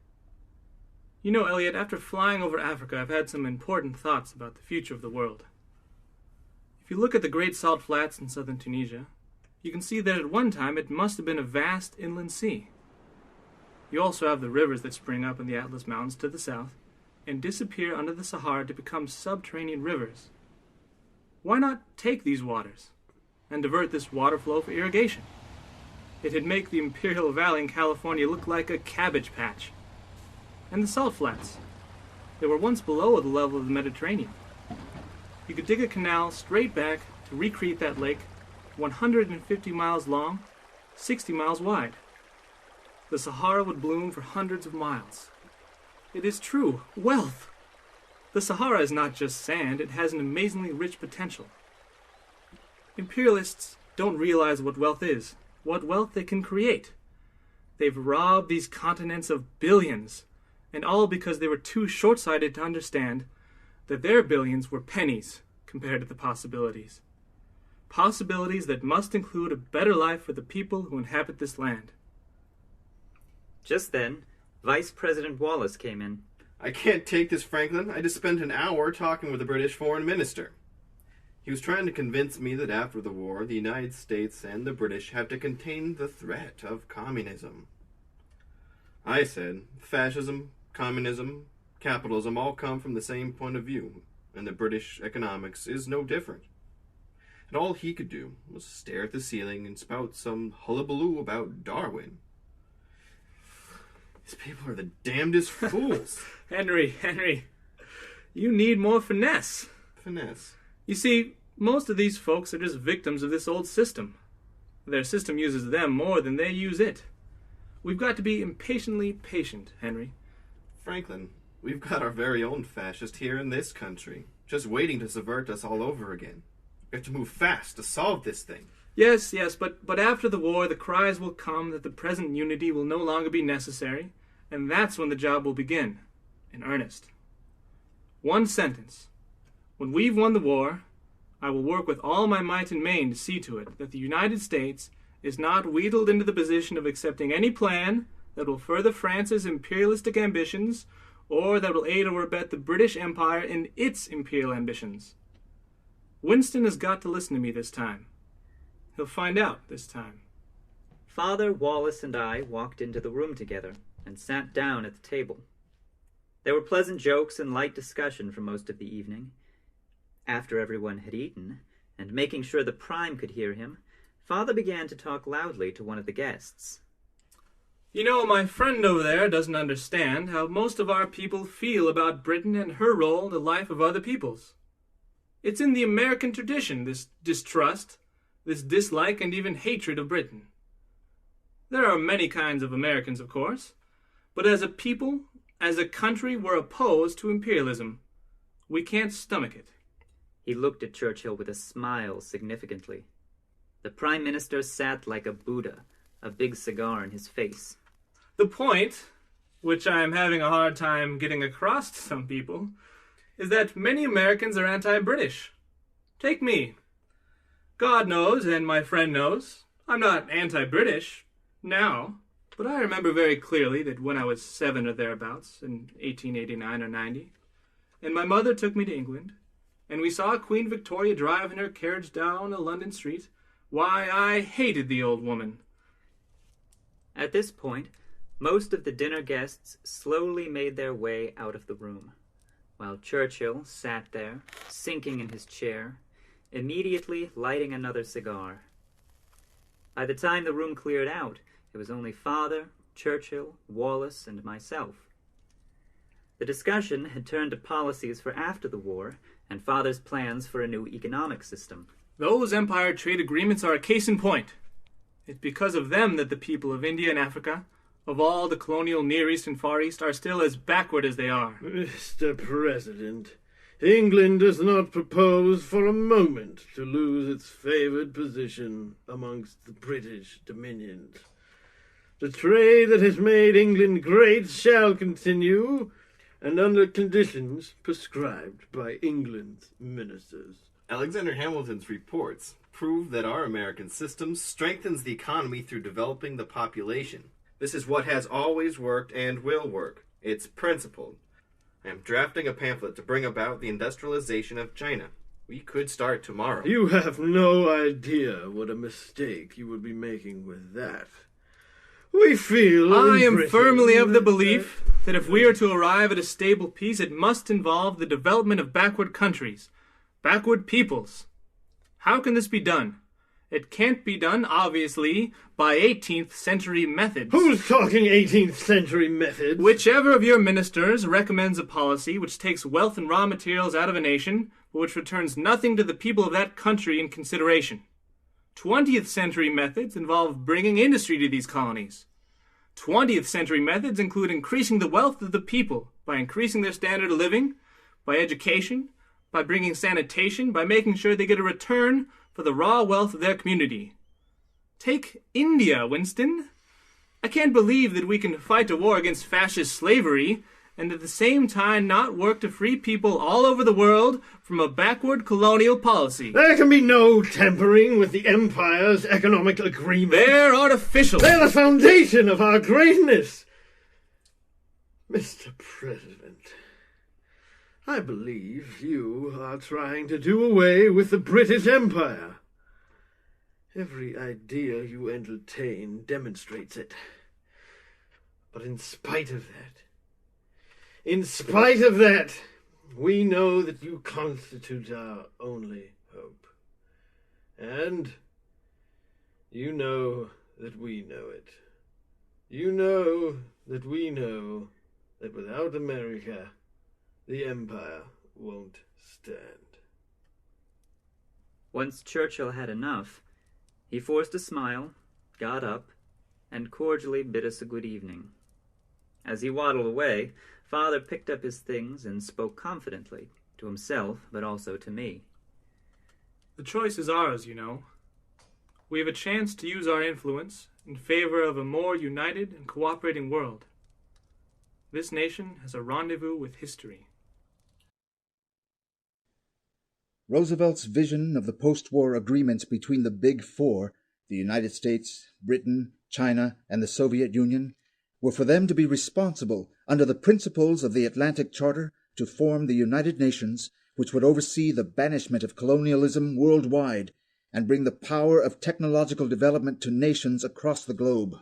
S22: You know, Elliot, after flying over Africa, I've had some important thoughts about the future of the world. If you look at the Great Salt Flats in southern Tunisia, you can see that at one time it must have been a vast inland sea. You also have the rivers that spring up in the Atlas Mountains to the south and disappear under the Sahara to become subterranean rivers. Why not take these waters and divert this water flow for irrigation? It'd make the Imperial Valley in California look like a cabbage patch. And the salt flats, they were once below the level of the Mediterranean. You could dig a canal straight back to recreate that lake, 150 miles long, 60 miles wide. The Sahara would bloom for hundreds of miles. It is true, wealth. The Sahara is not just sand, it has an amazingly rich potential. Imperialists don't realize what wealth is, what wealth they can create. They've robbed these continents of billions, and all because they were too short-sighted to understand that their billions were pennies compared to the possibilities. Possibilities that must include a better life for the people who inhabit this land.
S11: Just then, Vice President Wallace came in.
S12: I can't take this, Franklin. I just spent an hour talking with the British Foreign Minister. He was trying to convince me that after the war, the United States and the British have to contain the threat of communism. I said, fascism, communism, capitalism all come from the same point of view, and the British economics is no different. And all he could do was stare at the ceiling and spout some hullabaloo about Darwin. These people are the damnedest fools.
S22: Henry, you need more finesse.
S12: Finesse?
S22: You see, most of these folks are just victims of this old system. Their system uses them more than they use it. We've got to be impatiently patient, Henry.
S12: Franklin, we've got our very own fascist here in this country, just waiting to subvert us all over again. We have to move fast to solve this thing.
S22: Yes, but after the war, the cries will come that the present unity will no longer be necessary, and that's when the job will begin, in earnest. One sentence. When we've won the war, I will work with all my might and main to see to it that the United States is not wheedled into the position of accepting any plan that will further France's imperialistic ambitions or that will aid or abet the British Empire in its imperial ambitions. Winston has got to listen to me this time. He'll find out this time.
S11: Father, Wallace, and I walked into the room together and sat down at the table. There were pleasant jokes and light discussion for most of the evening. After everyone had eaten, and making sure the Prime could hear him, Father began to talk loudly to one of the guests.
S22: You know, my friend over there doesn't understand how most of our people feel about Britain and her role in the life of other peoples. It's in the American tradition, this distrust, this dislike and even hatred of Britain. There are many kinds of Americans, of course, but as a people, as a country, we're opposed to imperialism. We can't stomach it.
S11: He looked at Churchill with a smile significantly. The Prime Minister sat like a Buddha, a big cigar in his face.
S22: The point, which I am having a hard time getting across to some people, is that many Americans are anti-British. Take me. God knows, and my friend knows, I'm not anti-British now, but I remember very clearly that when I was 7 or thereabouts, in 1889 or 90, and my mother took me to England, and we saw Queen Victoria drive in her carriage down a London street, why, I hated the old woman.
S11: At this point, Most of the dinner guests slowly made their way out of the room, while Churchill sat there, sinking in his chair, immediately lighting another cigar. By the time the room cleared out, it was only Father, Churchill, Wallace, and myself. The discussion had turned to policies for after the war and Father's plans for a new economic system.
S22: Those Empire trade agreements are a case in point. It's because of them that the people of India and Africa, of all the colonial Near East and Far East, are still as backward as they are.
S14: Mr. President, England does not propose for a moment to lose its favoured position amongst the British dominions. The trade that has made England great shall continue, and under conditions prescribed by England's ministers.
S12: Alexander Hamilton's reports prove that our American system strengthens the economy through developing the population. This is what has always worked and will work. It's principled. I am drafting a pamphlet to bring about the industrialization of China. We could start tomorrow.
S14: You have no idea what a mistake you would be making with that. We feel...
S22: I am firmly of the belief that if we are to arrive at a stable peace, it must involve the development of backward countries, backward peoples. How can this be done? It can't be done, obviously, by 18th century methods.
S14: Who's talking 18th century methods?
S22: Whichever of your ministers recommends a policy which takes wealth and raw materials out of a nation, but which returns nothing to the people of that country in consideration. 20th century methods involve bringing industry to these colonies. 20th century methods include increasing the wealth of the people by increasing their standard of living, by education, by bringing sanitation, by making sure they get a return for the raw wealth of their community. Take India, Winston. I can't believe that we can fight a war against fascist slavery and at the same time not work to free people all over the world from a backward colonial policy.
S14: There can be no tampering with the Empire's economic agreements.
S22: They're artificial.
S14: They're the foundation of our greatness. Mr. President, I believe you are trying to do away with the British Empire. Every idea you entertain demonstrates it. But in spite of that, we know that you constitute our only hope. And you know that we know it. You know that we know that without America, the Empire won't stand.
S11: Once Churchill had enough, he forced a smile, got up, and cordially bid us a good evening. As he waddled away, Father picked up his things and spoke confidently, to himself, but also to me.
S22: The choice is ours, you know. We have a chance to use our influence in favor of a more united and cooperating world. This nation has a rendezvous with history.
S1: Roosevelt's vision of the post-war agreements between the Big Four, the United States, Britain, China, and the Soviet Union, were for them to be responsible, under the principles of the Atlantic Charter, to form the United Nations, which would oversee the banishment of colonialism worldwide and bring the power of technological development to nations across the globe.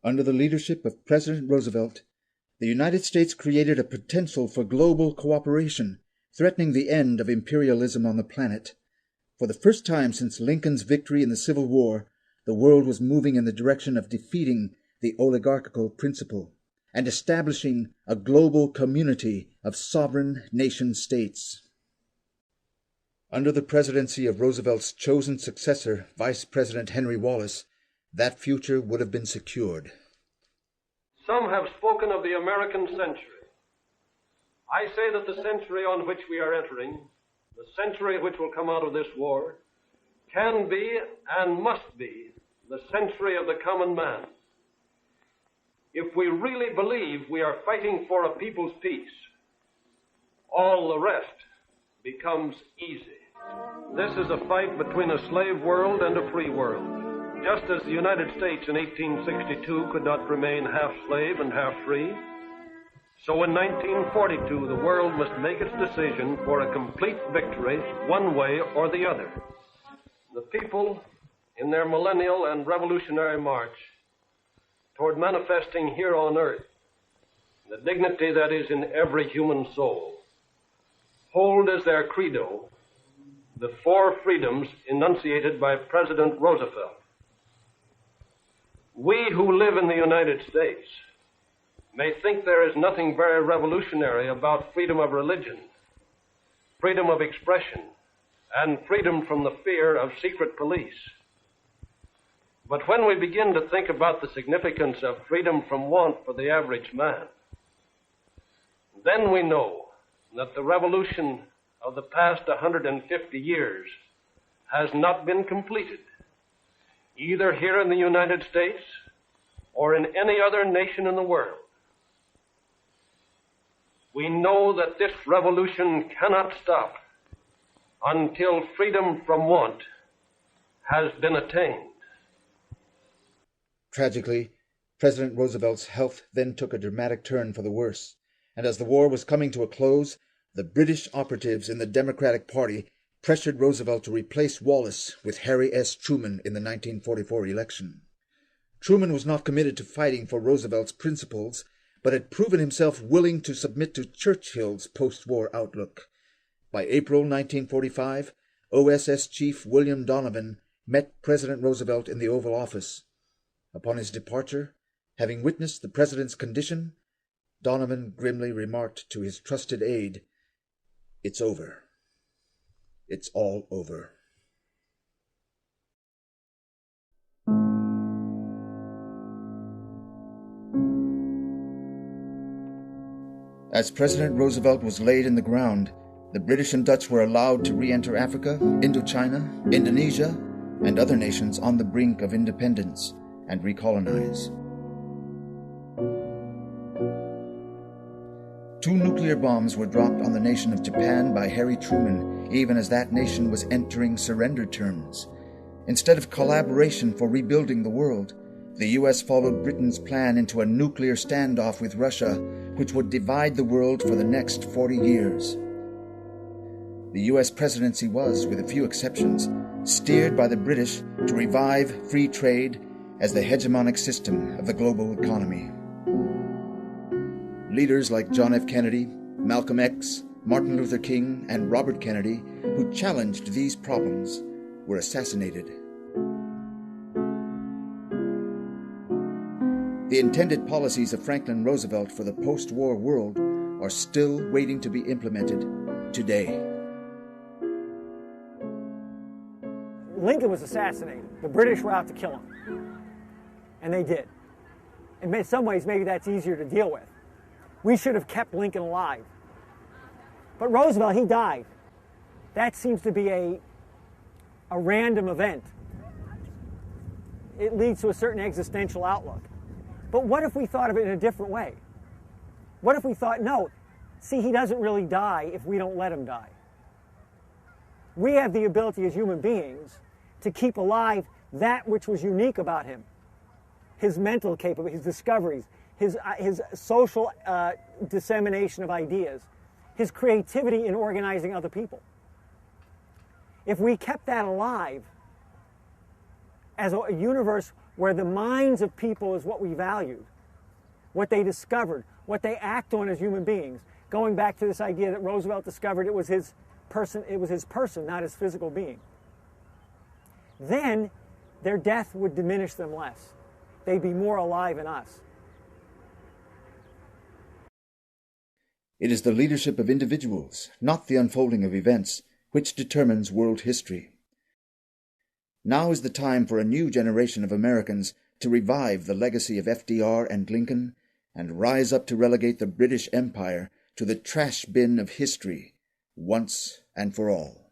S1: Under the leadership of President Roosevelt, the United States created a potential for global cooperation, threatening the end of imperialism on the planet. For the first time since Lincoln's victory in the Civil War, the world was moving in the direction of defeating the oligarchical principle and establishing a global community of sovereign nation-states. Under the presidency of Roosevelt's chosen successor, Vice President Henry Wallace, that future would have been secured.
S15: Some have spoken of the American century. I say that the century on which we are entering, the century which will come out of this war, can be and must be the century of the common man. If we really believe we are fighting for a people's peace, all the rest becomes easy. This is a fight between a slave world and a free world. Just as the United States in 1862 could not remain half slave and half free, so in 1942 the world must make its decision for a complete victory one way or the other. The people, in their millennial and revolutionary march, toward manifesting here on earth the dignity that is in every human soul, hold as their credo the four freedoms enunciated by President Roosevelt. We who live in the United States may think there is nothing very revolutionary about freedom of religion, freedom of expression, and freedom from the fear of secret police. But when we begin to think about the significance of freedom from want for the average man, then we know that the revolution of the past 150 years has not been completed, either here in the United States or in any other nation in the world. We know that this revolution cannot stop until freedom from want has been attained.
S1: Tragically, President Roosevelt's health then took a dramatic turn for the worse, and as the war was coming to a close, the British operatives in the Democratic Party pressured Roosevelt to replace Wallace with Harry S. Truman in the 1944 election. Truman was not committed to fighting for Roosevelt's principles, but had proven himself willing to submit to Churchill's post-war outlook. By April 1945, OSS Chief William Donovan met President Roosevelt in the Oval Office. Upon his departure, having witnessed the president's condition, Donovan grimly remarked to his trusted aide, "It's over. It's all over." As President Roosevelt was laid in the ground, the British and Dutch were allowed to re-enter Africa, Indochina, Indonesia, and other nations on the brink of independence and recolonize. 2 nuclear bombs were dropped on the nation of Japan by Harry Truman, even as that nation was entering surrender terms. Instead of collaboration for rebuilding the world, the U.S. followed Britain's plan into a nuclear standoff with Russia, which would divide the world for the next 40 years. The U.S. presidency was, with a few exceptions, steered by the British to revive free trade as the hegemonic system of the global economy. Leaders like John F. Kennedy, Malcolm X, Martin Luther King, and Robert Kennedy, who challenged these problems, were assassinated. The intended policies of Franklin Roosevelt for the post-war world are still waiting to be implemented today.
S7: Lincoln was assassinated. The British were out to kill him. And they did. In some ways, maybe that's easier to deal with. We should have kept Lincoln alive. But Roosevelt, he died. That seems to be a random event. It leads to a certain existential outlook. But what if we thought of it in a different way? What if we thought, no, see, he doesn't really die if we don't let him die. We have the ability as human beings to keep alive that which was unique about him. His mental capabilities, his discoveries, his social dissemination of ideas, his creativity in organizing other people. If we kept that alive as a universe where the minds of people is what we valued, what they discovered, what they act on as human beings, going back to this idea that Roosevelt discovered it was his person, not his physical being, then their death would diminish them less. They'd be more alive in us.
S1: It is the leadership of individuals, not the unfolding of events, which determines world history. Now is the time for a new generation of Americans to revive the legacy of FDR and Lincoln and rise up to relegate the British Empire to the trash bin of history once and for all.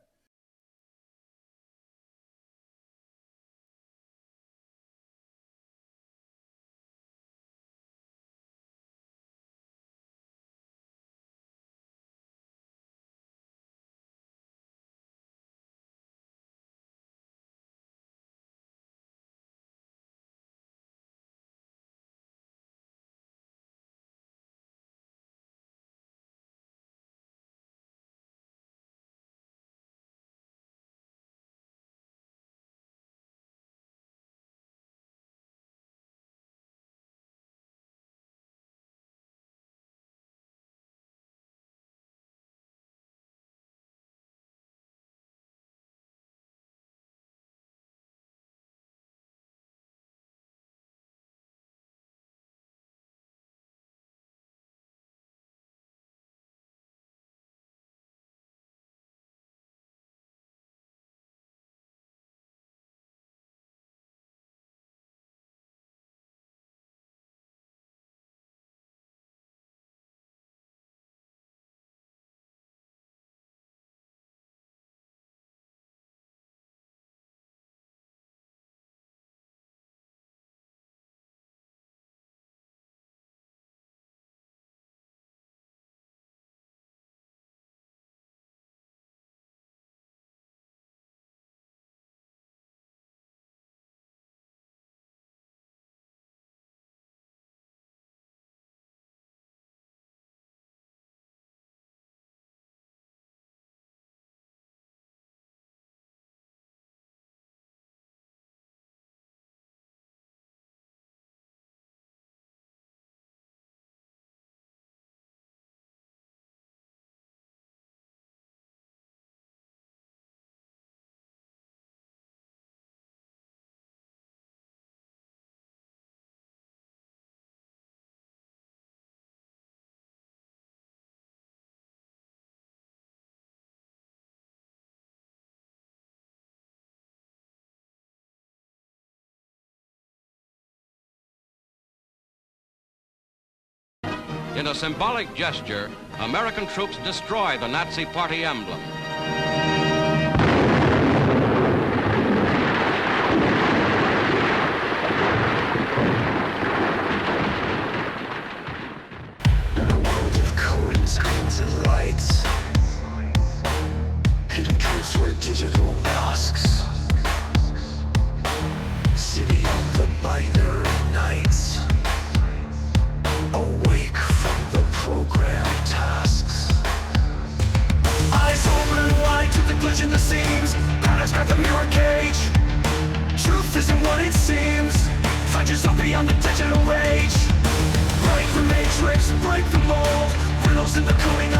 S16: In a symbolic gesture, American troops destroy the Nazi Party emblem.
S18: Codes and lights, hidden truths were digital masks. City of the binary nights, awake from the program tasks. Eyes open wide to the glitch in the seams. Planets crack the mirror cage. Truth isn't what it seems. Find yourself beyond the digital age. Break the matrix, break the mold. Riddles in the coding